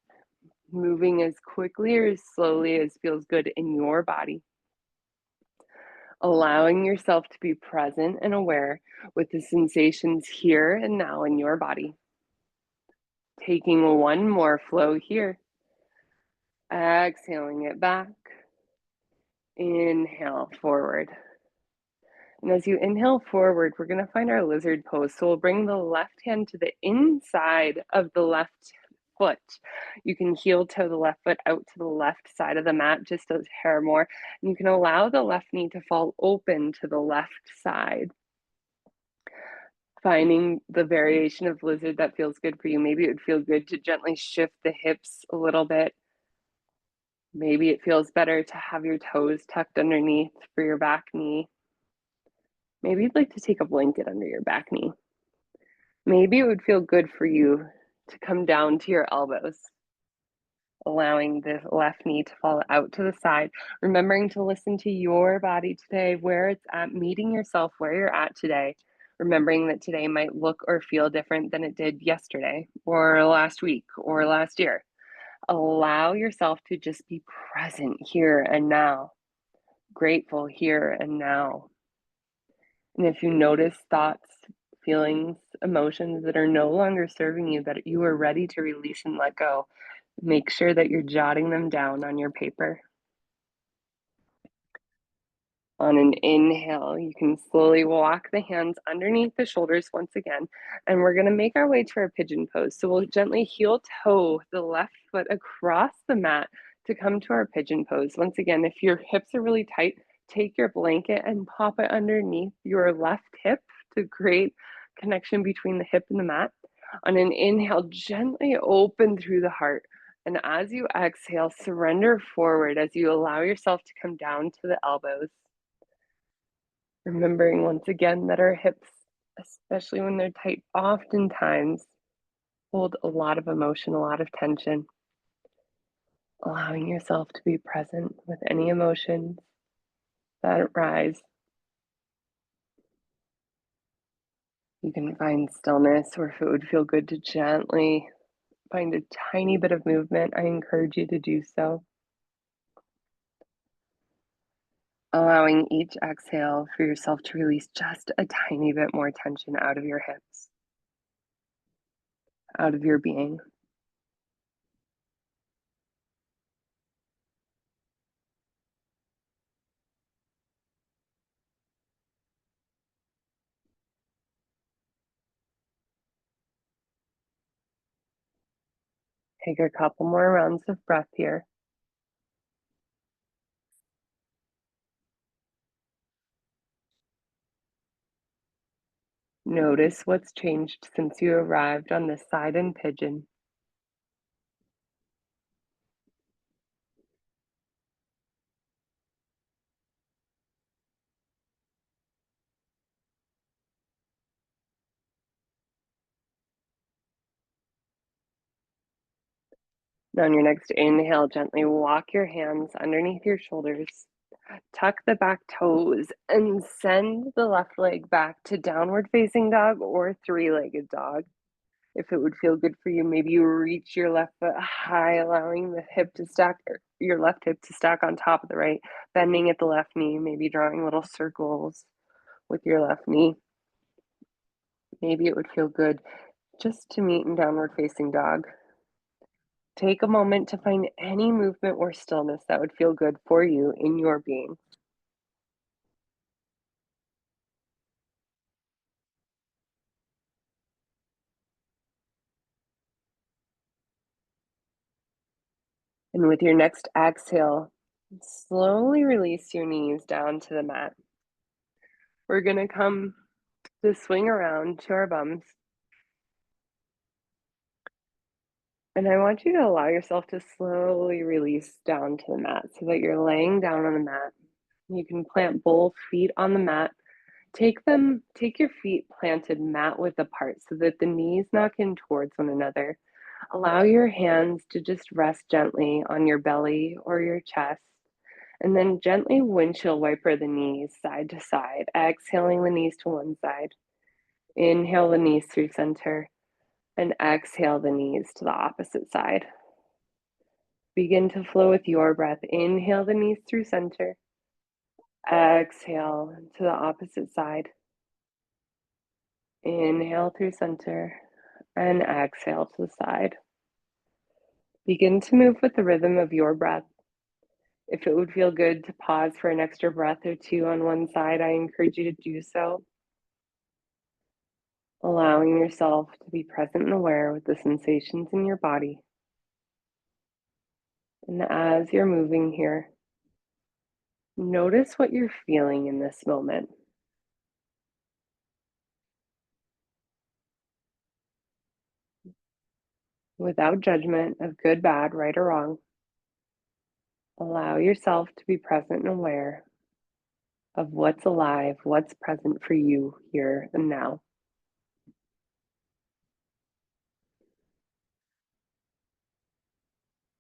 Speaker 1: moving as quickly or as slowly as feels good in your body. Allowing yourself to be present and aware with the sensations here and now in your body. Taking one more flow here. Exhaling it back. Inhale forward. And as you inhale forward, we're going to find our lizard pose. So we'll bring the left hand to the inside of the left foot. You can heel toe the left foot out to the left side of the mat, just a hair more. And you can allow the left knee to fall open to the left side. Finding the variation of lizard that feels good for you. Maybe it would feel good to gently shift the hips a little bit. Maybe it feels better to have your toes tucked underneath for your back knee. Maybe you'd like to take a blanket under your back knee. Maybe it would feel good for you to come down to your elbows, allowing the left knee to fall out to the side, remembering to listen to your body today, where it's at, meeting yourself where you're at today, remembering that today might look or feel different than it did yesterday or last week or last year. Allow yourself to just be present here and now, grateful here and now. And if you notice thoughts, feelings, emotions that are no longer serving you, that you are ready to release and let go, make sure that you're jotting them down on your paper. On an inhale, you can slowly walk the hands underneath the shoulders once again, and we're going to make our way to our pigeon pose. So we'll gently heel toe the left foot across the mat to come to our pigeon pose. Once again, if your hips are really tight, take your blanket and pop it underneath your left hip to create connection between the hip and the mat. On an inhale, gently open through the heart. And as you exhale, surrender forward as you allow yourself to come down to the elbows. Remembering once again that our hips, especially when they're tight, oftentimes hold a lot of emotion, a lot of tension. Allowing yourself to be present with any emotions that arise. You can find stillness, or if it would feel good to gently find a tiny bit of movement, I encourage you to do so. Allowing each exhale for yourself to release just a tiny bit more tension out of your hips, out of your being. Take a couple more rounds of breath here. Notice what's changed since you arrived on this side in pigeon. Now, on your next inhale, gently walk your hands underneath your shoulders. Tuck the back toes and send the left leg back to downward facing dog or three-legged dog. If it would feel good for you, maybe you reach your left foot high, allowing the hip to stack, or your left hip to stack on top of the right, bending at the left knee, maybe drawing little circles with your left knee. Maybe it would feel good just to meet in downward facing dog. Take a moment to find any movement or stillness that would feel good for you in your being. And with your next exhale, slowly release your knees down to the mat. We're going to come to swing around to our bums. And I want you to allow yourself to slowly release down to the mat so that you're laying down on the mat. You can plant both feet on the mat. Take your feet planted mat width apart so that the knees knock in towards one another. Allow your hands to just rest gently on your belly or your chest. And then gently windshield wiper the knees side to side, exhaling the knees to one side. Inhale the knees through center and exhale the knees to the opposite side. Begin to flow with your breath. Inhale the knees through center. Exhale to the opposite side. Inhale through center and exhale to the side. Begin to move with the rhythm of your breath. If it would feel good to pause for an extra breath or two on one side, I encourage you to do so. Allowing yourself to be present and aware with the sensations in your body. And as you're moving here, notice what you're feeling in this moment. Without judgment of good, bad, right, or wrong, allow yourself to be present and aware of what's alive, what's present for you here and now.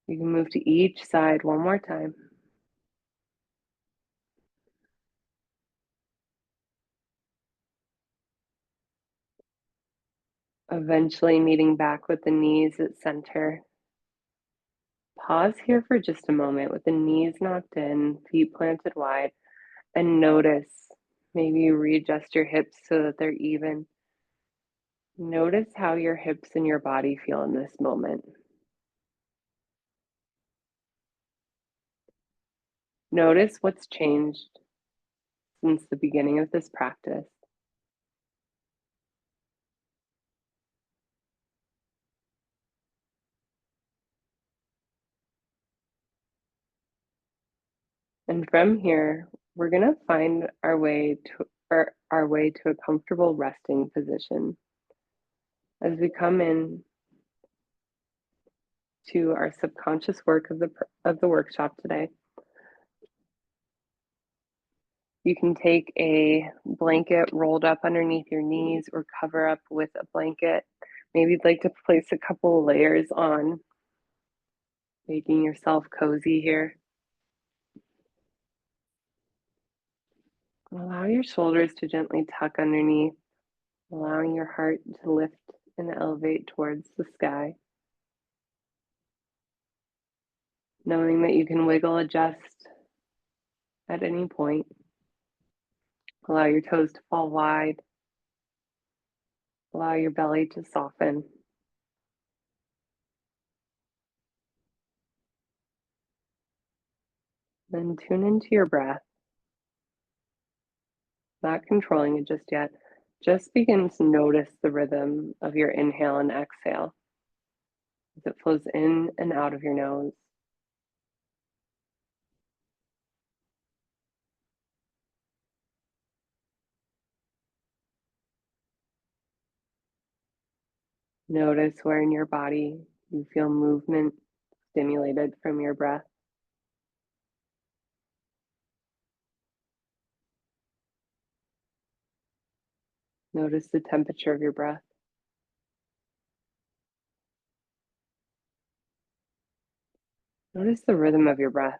Speaker 1: You can move to each side one more time. Eventually meeting back with the knees at center. Pause here for just a moment with the knees knocked in, feet planted wide, and notice. Maybe you readjust your hips so that they're even. Notice how your hips and your body feel in this moment. Notice what's changed since the beginning of this practice. And from here, we're going to find our way to a comfortable resting position. As we come in to our subconscious work of the workshop today, you can take a blanket rolled up underneath your knees or cover up with a blanket. Maybe you'd like to place a couple layers on, making yourself cozy here. Allow your shoulders to gently tuck underneath, allowing your heart to lift and elevate towards the sky. Knowing that you can wiggle, adjust at any point. Allow your toes to fall wide. Allow your belly to soften. Then tune into your breath, not controlling it just yet. Just begin to notice the rhythm of your inhale and exhale. as it flows in and out of your nose. Notice where in your body you feel movement stimulated from your breath. Notice the temperature of your breath. Notice the rhythm of your breath,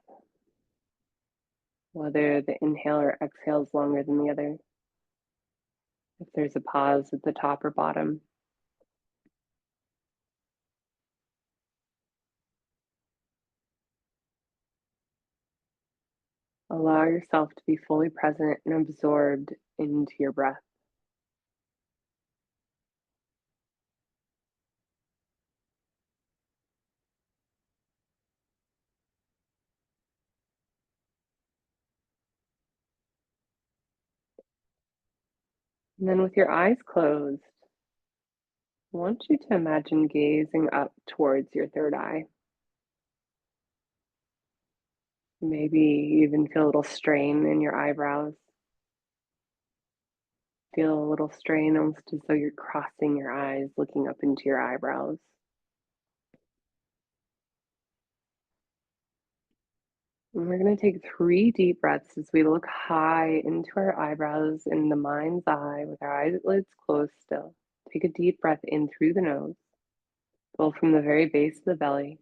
Speaker 1: whether the inhale or exhale is longer than the other, if there's a pause at the top or bottom. Allow yourself to be fully present and absorbed into your breath. And then with your eyes closed, I want you to imagine gazing up towards your third eye. Maybe you even feel a little strain in your eyebrows. Feel a little strain almost as though you're crossing your eyes, looking up into your eyebrows. And we're going to take 3 deep breaths as we look high into our eyebrows in the mind's eye with our eyelids closed still. Take a deep breath in through the nose. Pull from the very base of the belly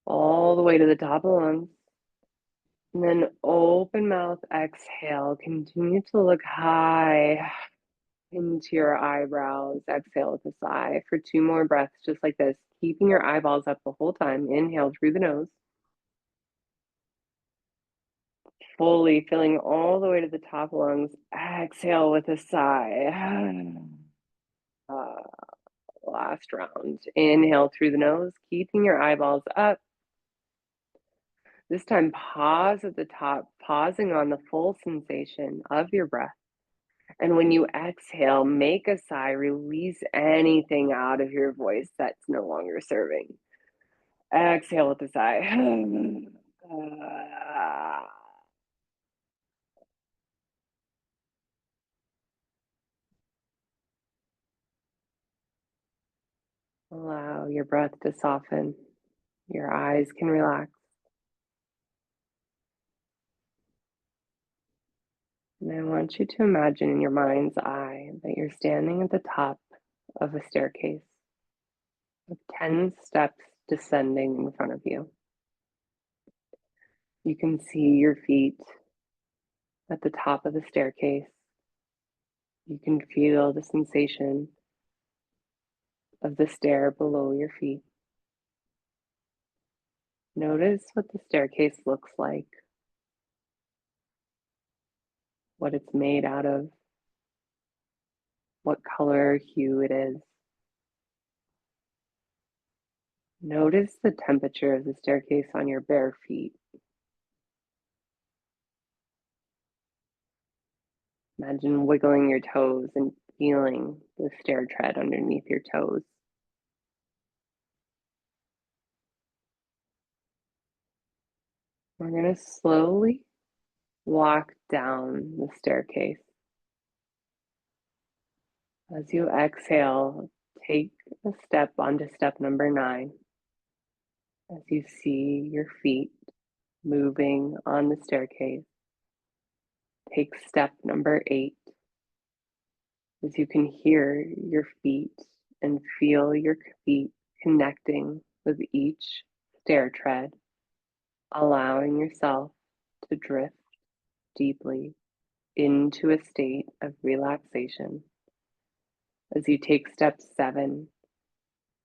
Speaker 1: all the way to the top of the lungs. And then open mouth, exhale. Continue to look high into your eyebrows. Exhale with a sigh for 2 more breaths, just like this, keeping your eyeballs up the whole time. Inhale through the nose, fully filling all the way to the top lungs. Exhale with a sigh. Uh, Last round. Inhale through the nose, keeping your eyeballs up. This time, pause at the top, pausing on the full sensation of your breath. And when you exhale, make a sigh, release anything out of your voice that's no longer serving. Exhale with a sigh. Allow your breath to soften. Your eyes can relax. And I want you to imagine in your mind's eye that you're standing at the top of a staircase with 10 steps descending in front of you. You can see your feet at the top of the staircase. You can feel the sensation of the stair below your feet. Notice what the staircase looks like, what it's made out of, what color or hue it is. Notice the temperature of the staircase on your bare feet. Imagine wiggling your toes and feeling the stair tread underneath your toes. We're going to slowly walk down the staircase. As you exhale, take a step onto step number 9. As you see your feet moving on the staircase, take step number 8. As you can hear your feet and feel your feet connecting with each stair tread, allowing yourself to drift deeply into a state of relaxation. As you take step 7,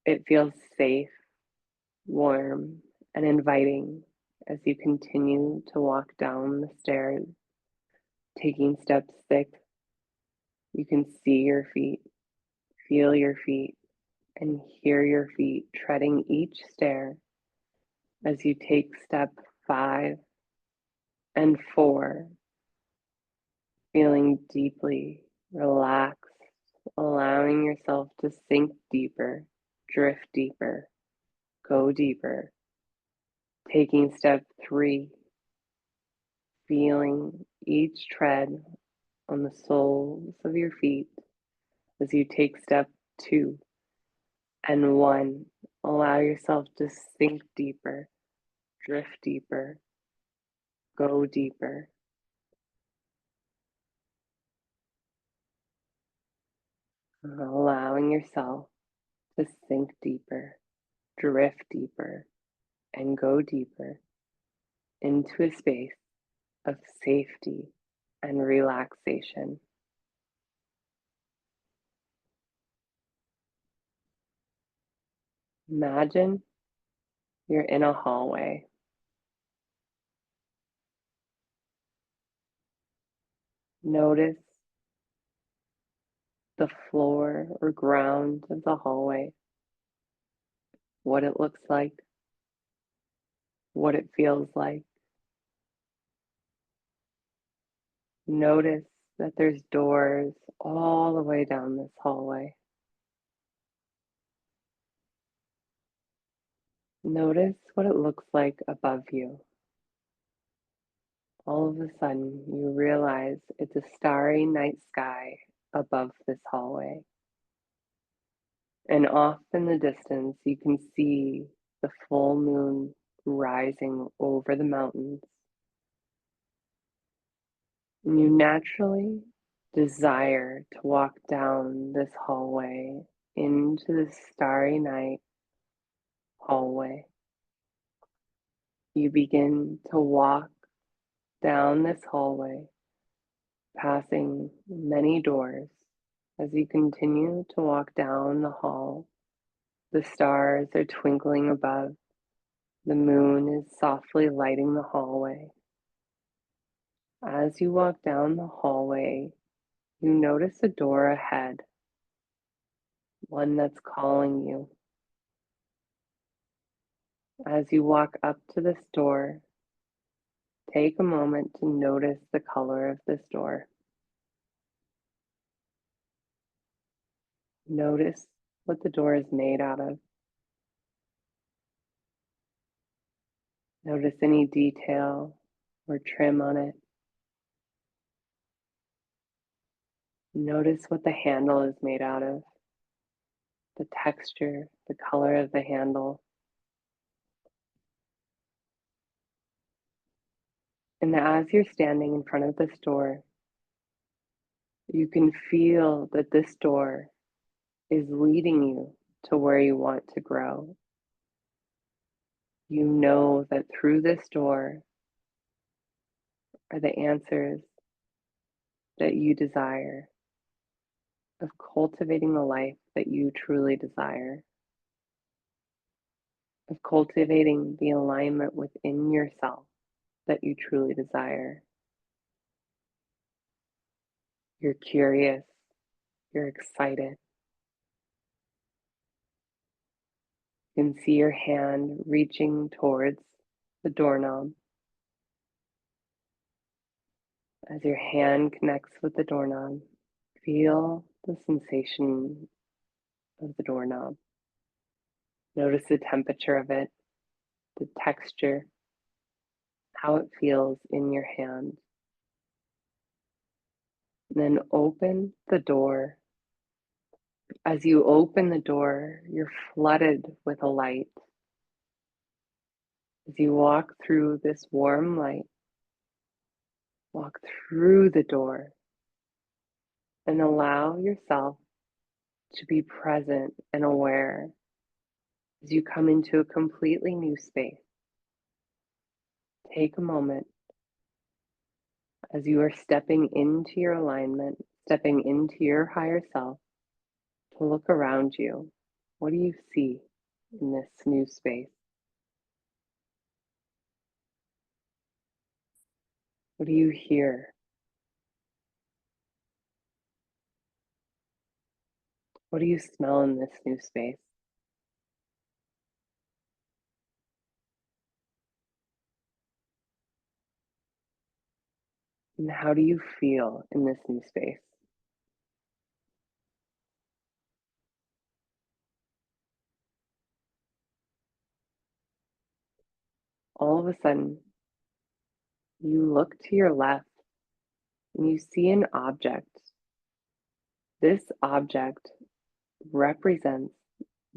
Speaker 1: it feels safe, warm, and inviting as you continue to walk down the stairs. Taking step 6, you can see your feet, feel your feet, and hear your feet treading each stair as you take step 5 and 4, feeling deeply relaxed, allowing yourself to sink deeper drift deeper, go deeper. Taking step 3, feeling each tread on the soles of your feet as you take step 2 and 1. Allow yourself to sink deeper, drift deeper, go deeper. Allowing yourself to sink deeper, drift deeper, and go deeper into a space of safety and relaxation. Imagine you're in a hallway. Notice the floor or ground of the hallway, what it looks like, what it feels like. Notice that there's doors all the way down this hallway. Notice what it looks like above you. All of a sudden, you realize it's a starry night sky above this hallway. And off in the distance, you can see the full moon rising over the mountains. And you naturally desire to walk down this hallway into the starry night hallway. You begin to walk down this hallway, passing many doors. As you continue to walk down the hall, the stars are twinkling above. The moon is softly lighting the hallway. As you walk down the hallway, you notice a door ahead, one that's calling you. As you walk up to this door, take a moment to notice the color of this door. Notice what the door is made out of. Notice any detail or trim on it. Notice what the handle is made out of, the texture, the color of the handle. And as you're standing in front of this door, you can feel that this door is leading you to where you want to grow. You know that through this door are the answers that you desire, of cultivating the life that you truly desire, of cultivating the alignment within yourself that you truly desire. You're curious, you're excited. You can see your hand reaching towards the doorknob. As your hand connects with the doorknob, feel the sensation of the doorknob. Notice the temperature of it, the texture, how it feels in your hand. And then open the door. As you open the door, you're flooded with a light. As you walk through this warm light, walk through the door and allow yourself to be present and aware as you come into a completely new space. Take a moment as you are stepping into your alignment, stepping into your higher self, to look around you. What do you see in this new space? What do you hear? What do you smell in this new space? And how do you feel in this new space? all of a sudden, you look to your left and you see an object. This object represents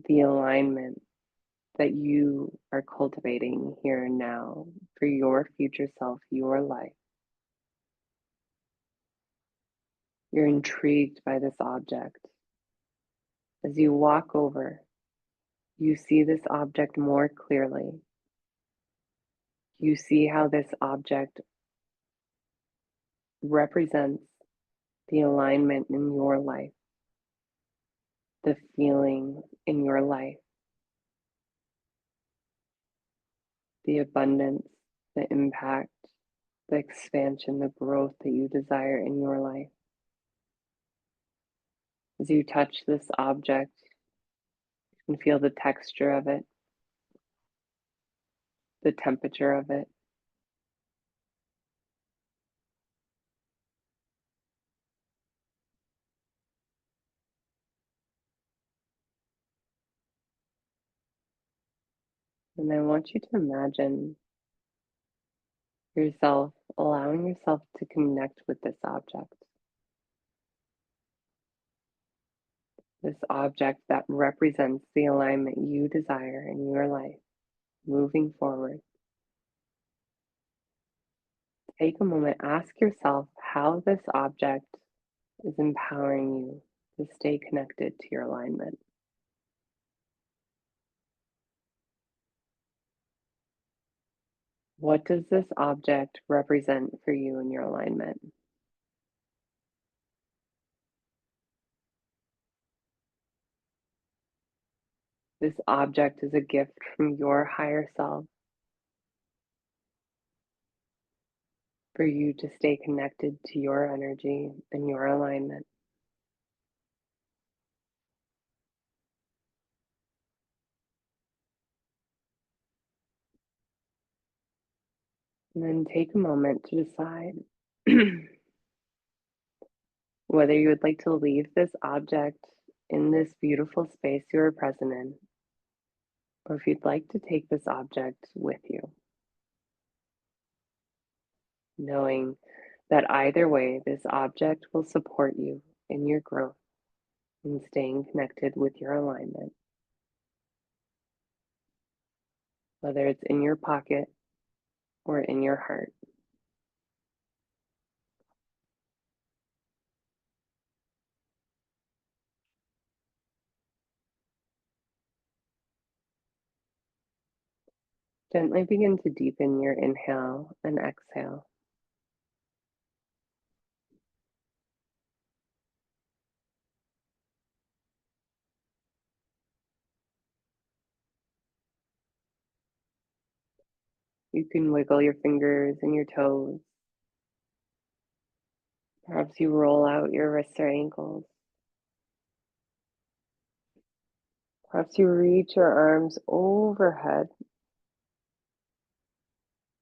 Speaker 1: the alignment that you are cultivating here and now for your future self, your life. You're intrigued by this object. As you walk over, you see this object more clearly. You see how this object represents the alignment in your life, the feeling in your life, the abundance, the impact, the expansion, the growth that you desire in your life. As you touch this object, you can feel the texture of it, the temperature of it. And I want you to imagine yourself allowing yourself to connect with this object that represents the alignment you desire in your life moving forward. Take a moment, ask yourself how this object is empowering you to stay connected to your alignment. What does this object represent for you in your alignment? This object is a gift from your higher self for you to stay connected to your energy and your alignment. And then take a moment to decide whether you would like to leave this object in this beautiful space you are present in, or if you'd like to take this object with you, knowing that either way, this object will support you in your growth and staying connected with your alignment, whether it's in your pocket or in your heart. Gently begin to deepen your inhale and exhale. You can wiggle your fingers and your toes. Perhaps you roll out your wrists or ankles. Perhaps you reach your arms overhead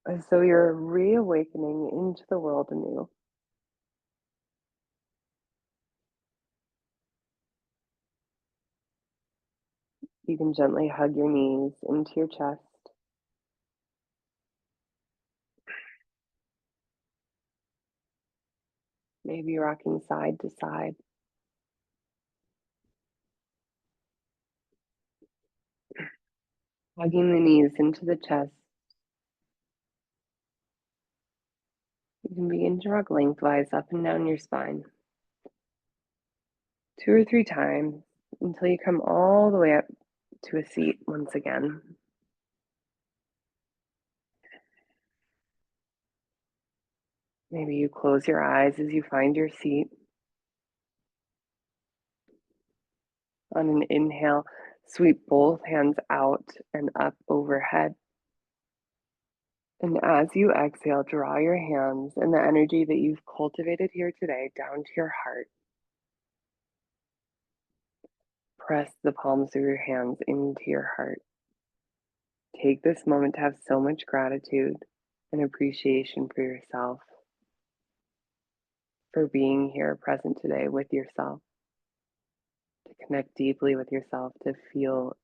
Speaker 1: as though you're reawakening into the world anew. You can gently hug your knees into your chest. Maybe rocking side to side. Hugging the knees into the chest. You can begin to rock lengthwise up and down your spine. 2 or 3 times until you come all the way up to a seat once again. Maybe you close your eyes as you find your seat. On an inhale, sweep both hands out and up overhead. And as you exhale, draw your hands and the energy that you've cultivated here today down to your heart. Press the palms of your hands into your heart. Take this moment to have so much gratitude and appreciation for yourself, for being here present today with yourself, to connect deeply with yourself, to feel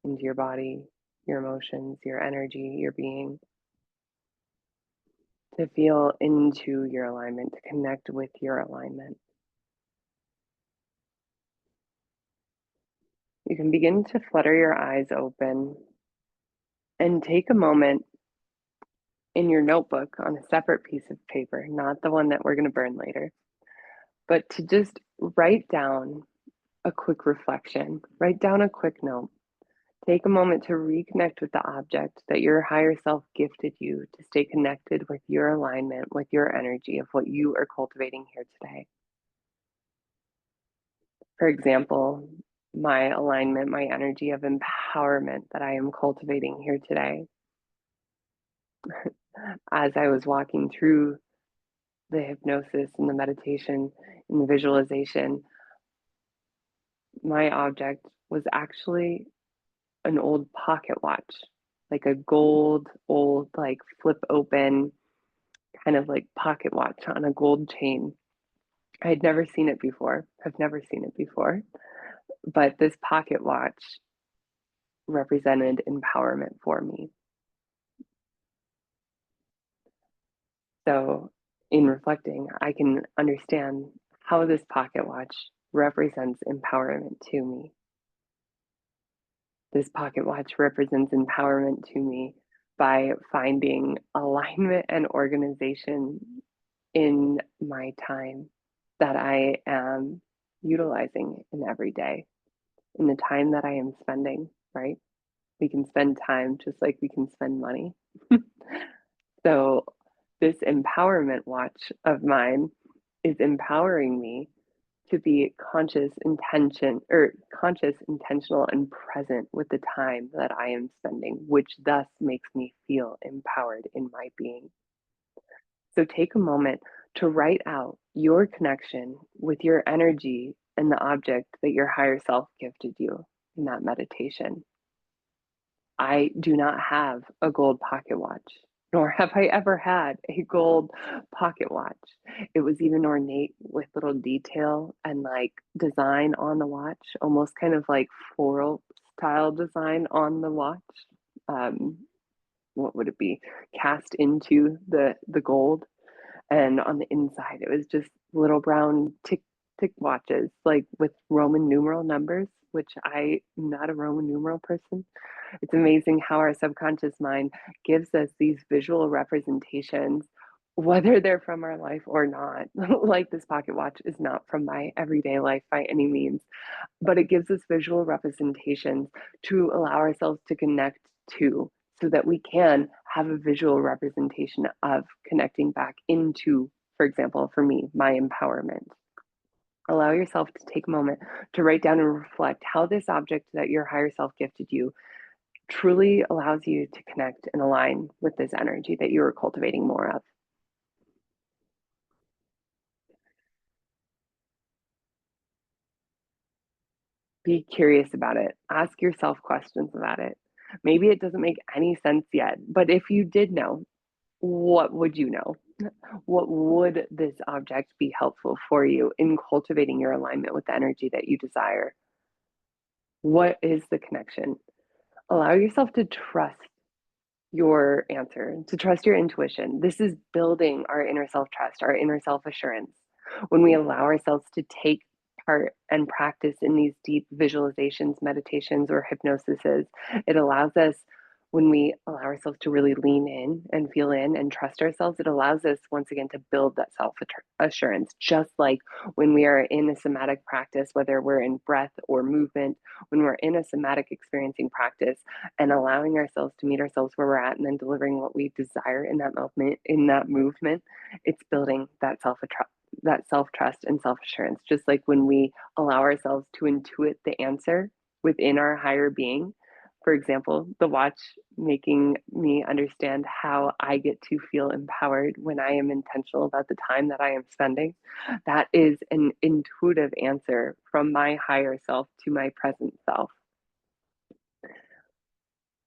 Speaker 1: into your body, your emotions, your energy, your being, to feel into your alignment, to connect with your alignment. You can begin to flutter your eyes open and take a moment in your notebook on a separate piece of paper, not the one that we're going to burn later, but to just write down a quick reflection, write down a quick note. Take a moment to reconnect with the object that your higher self gifted you to stay connected with your alignment, with your energy of what you are cultivating here today. For example, my alignment, my energy of empowerment that I am cultivating here today. As I was walking through the hypnosis and the meditation and the visualization, my object was actually an old pocket watch, like a gold, old, like flip open, kind of like pocket watch on a gold chain. I had never seen it before. I've never seen it before. But this pocket watch represented empowerment for me. So, in reflecting, I can understand how this pocket watch represents empowerment to me. This pocket watch represents empowerment to me by finding alignment and organization in my time that I am utilizing in every day, in the time that I am spending, right? We can spend time just like we can spend money. So, this empowerment watch of mine is empowering me to be conscious, intentional, and present with the time that I am spending, which thus makes me feel empowered in my being. So take a moment to write out your connection with your energy and the object that your higher self gifted you in that meditation. I do not have a gold pocket watch, nor have I ever had a gold pocket watch. It was even ornate with little detail and like design on the watch, almost kind of like floral style design on the watch. Um, what would it be? Cast into the gold, and on the inside it was just little brown tick watches, like with Roman numeral numbers, which I'm not a Roman numeral person. It's amazing how our subconscious mind gives us these visual representations, whether they're from our life or not. Like this pocket watch is not from my everyday life by any means, but it gives us visual representations to allow ourselves to connect to, so that we can have a visual representation of connecting back into, for example, for me, my empowerment. Allow yourself to take a moment to write down and reflect how this object that your higher self gifted you truly allows you to connect and align with this energy that you are cultivating more of. Be curious about it. Ask yourself questions about it. Maybe it doesn't make any sense yet, but if you did know, what would you know? What would this object be helpful for you in cultivating your alignment with the energy that you desire? What is the connection? Allow yourself to trust your answer, to trust your intuition. This is building our inner self trust, our inner self assurance. When we allow ourselves to take part and practice in these deep visualizations, meditations, or hypnosises, it allows us, when we allow ourselves to really lean in and feel in and trust ourselves, it allows us once again to build that self assurance. Just like when we are in a somatic practice, whether we're in breath or movement, when we're in a somatic experiencing practice, and allowing ourselves to meet ourselves where we're at and then delivering what we desire in that movement, it's building that self trust and self assurance. Just like when we allow ourselves to intuit the answer within our higher being, for example, the watch making me understand how I get to feel empowered when I am intentional about the time that I am spending. That is an intuitive answer from my higher self to my present self.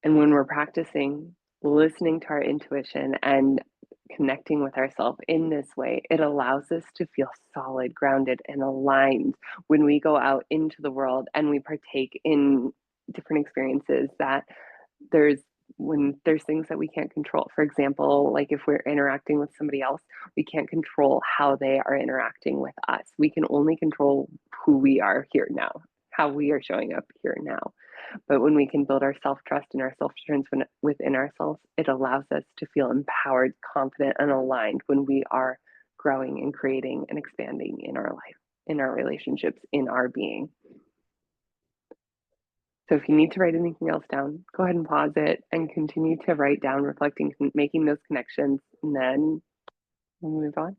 Speaker 1: And when we're practicing listening to our intuition and connecting with ourselves in this way, it allows us to feel solid, grounded, and aligned when we go out into the world and we partake in different experiences that there's when there's things that we can't control. For example, like if we're interacting with somebody else, we can't control how they are interacting with us. We can only control who we are here now, how we are showing up here now. But when we can build our self trust and our self assurance within ourselves, it allows us to feel empowered, confident, and aligned when we are growing and creating and expanding in our life, in our relationships, in our being. So if you need to write anything else down, go ahead and pause it and continue to write down, reflecting, making those connections, and then we'll move on.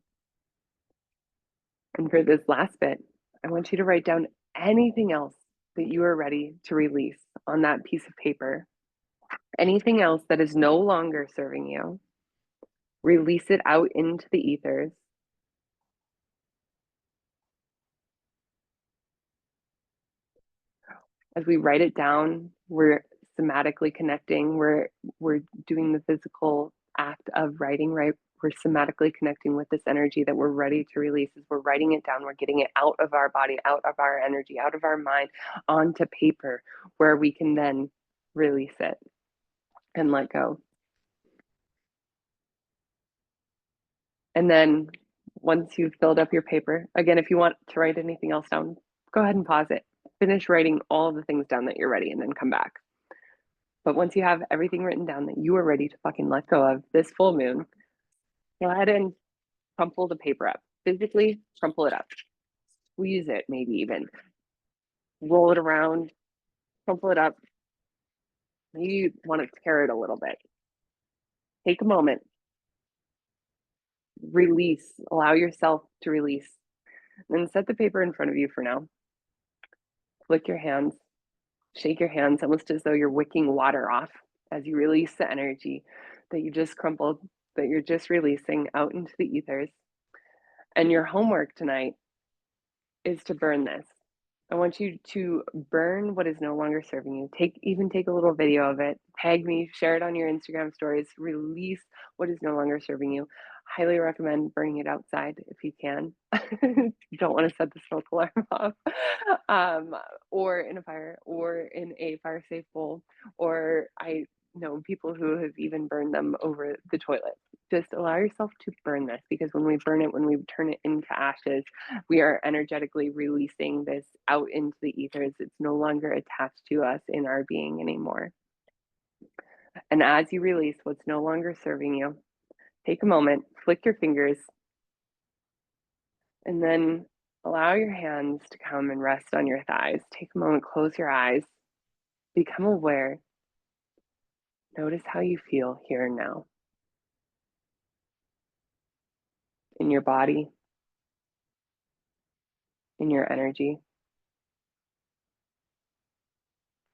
Speaker 1: And for this last bit, I want you to write down anything else that you are ready to release on that piece of paper. Anything else that is no longer serving you, release it out into the ethers. As we write it down, we're somatically connecting. We're doing the physical act of writing, right? We're somatically connecting with this energy that we're ready to release. As we're writing it down, we're getting it out of our body, out of our energy, out of our mind, onto paper, where we can then release it and let go. And then once you've filled up your paper, again, if you want to write anything else down, go ahead and pause it. Finish writing all the things down that you're ready and then come back. But once you have everything written down that you are ready to fucking let go of this full moon, go ahead and crumple the paper up. Physically crumple it up. Squeeze it, maybe even. Roll it around, crumple it up. Maybe you want to tear it a little bit. Take a moment. Release. Allow yourself to release. And set the paper in front of you for now. Flick your hands. Shake your hands almost as though you're wicking water off as you release the energy that you just crumpled, that you're just releasing out into the ethers. And your homework tonight is to burn this. I want you to burn what is no longer serving you. Take a little video of it, tag me, share it on your Instagram stories, release what is no longer serving you. Highly recommend burning it outside if you can. You don't want to set the smoke alarm off, or in a fire, or in a fire safe bowl, or I know people who have even burned them over the toilet. Just allow yourself to burn this, because when we burn it, when we turn it into ashes, we are energetically releasing this out into the ethers. It's no longer attached to us in our being anymore. And as you release what's no longer serving you, take a moment, flick your fingers, and then allow your hands to come and rest on your thighs. Take a moment, close your eyes, become aware. Notice how you feel here and now in your body, in your energy,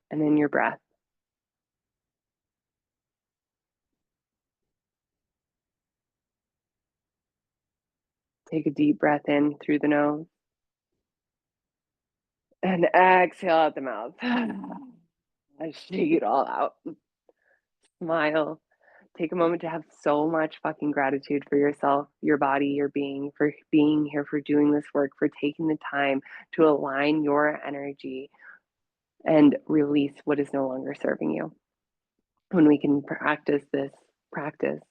Speaker 1: and in your breath. Take a deep breath in through the nose and exhale out the mouth. And shake it all out. Smile. Take a moment to have so much fucking gratitude for yourself, your body, your being, for being here, for doing this work, for taking the time to align your energy and release what is no longer serving you. When we can practice this practice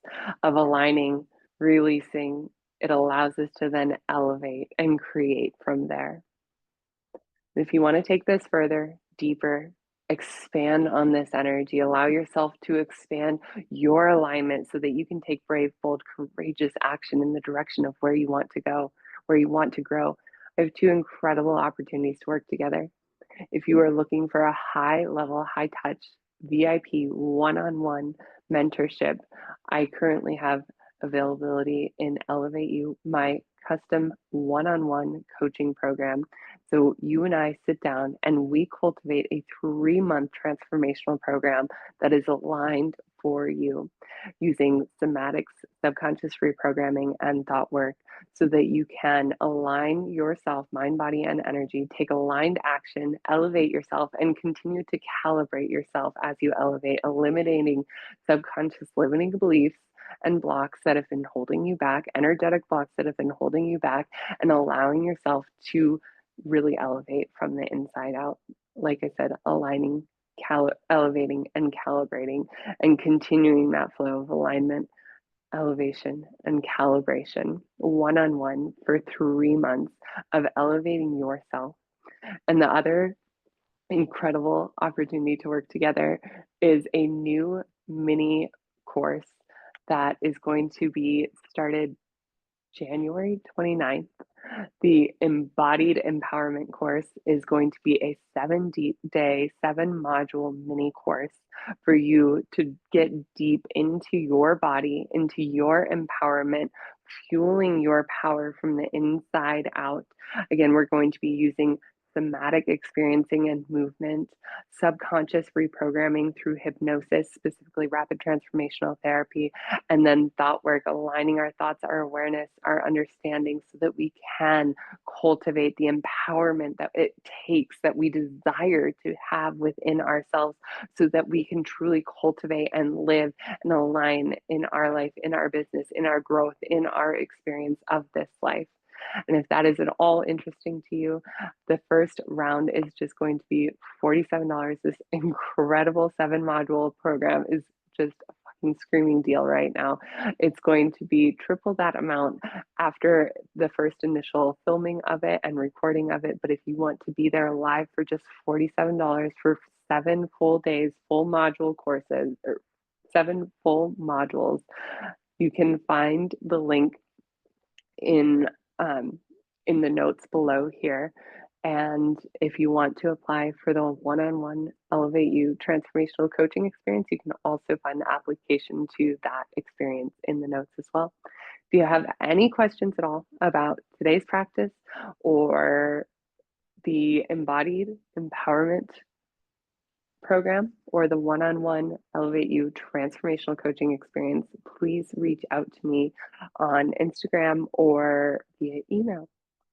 Speaker 1: of aligning, releasing, it allows us to then elevate and create from there. If you want to take this further, deeper, expand on this energy, allow yourself to expand your alignment so that you can take brave, bold, courageous action in the direction of where you want to go, where you want to grow. I have two incredible opportunities to work together. If you are looking for a high level, high touch, VIP one on one mentorship, I currently have availability in Elevate You, my custom one on one coaching program. So you and I sit down and we cultivate a 3-month transformational program that is aligned for you using somatics, subconscious reprogramming, and thought work so that you can align yourself, mind, body, and energy, take aligned action, elevate yourself, and continue to calibrate yourself as you elevate, eliminating subconscious limiting beliefs and blocks that have been holding you back, energetic blocks that have been holding you back, and allowing yourself to really elevate from the inside out. Like I said, aligning, elevating and calibrating and continuing that flow of alignment, elevation, and calibration one on one for 3 months of elevating yourself. And the other incredible opportunity to work together is a new mini course that is going to be started January 29th. The Embodied Empowerment course is going to be a 7 day, 7 module mini course for you to get deep into your body, into your empowerment, fueling your power from the inside out. Again, we're going to be using somatic experiencing and movement, subconscious reprogramming through hypnosis, specifically rapid transformational therapy, and then thought work, aligning our thoughts, our awareness, our understanding so that we can cultivate the empowerment that it takes, that we desire to have within ourselves, so that we can truly cultivate and live and align in our life, in our business, in our growth, in our experience of this life. And if that is at all interesting to you, the first round is just going to be $47. This incredible 7 module program is just a fucking screaming deal right now. It's going to be triple that amount after the first initial filming of it and recording of it. But if you want to be there live for just $47 for 7 full days, full module courses, or 7 full modules, you can find the link in um, in the notes below here. And if you want to apply for the one-on-one Elevate You transformational coaching experience, you can also find the application to that experience in the notes as well. If you have any questions at all about today's practice or the embodied empowerment program or the one-on-one Elevate You transformational coaching experience, please reach out to me on Instagram or via email.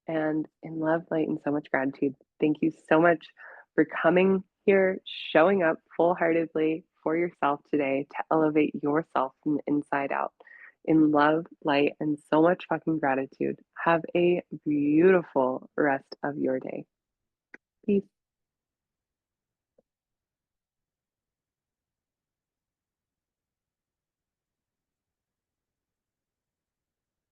Speaker 1: And in love, light, and so much gratitude, thank you so much for coming here, showing up full-heartedly for yourself today to elevate yourself from the inside out. In love, light, and so much fucking gratitude. Have a beautiful rest of your day. Peace.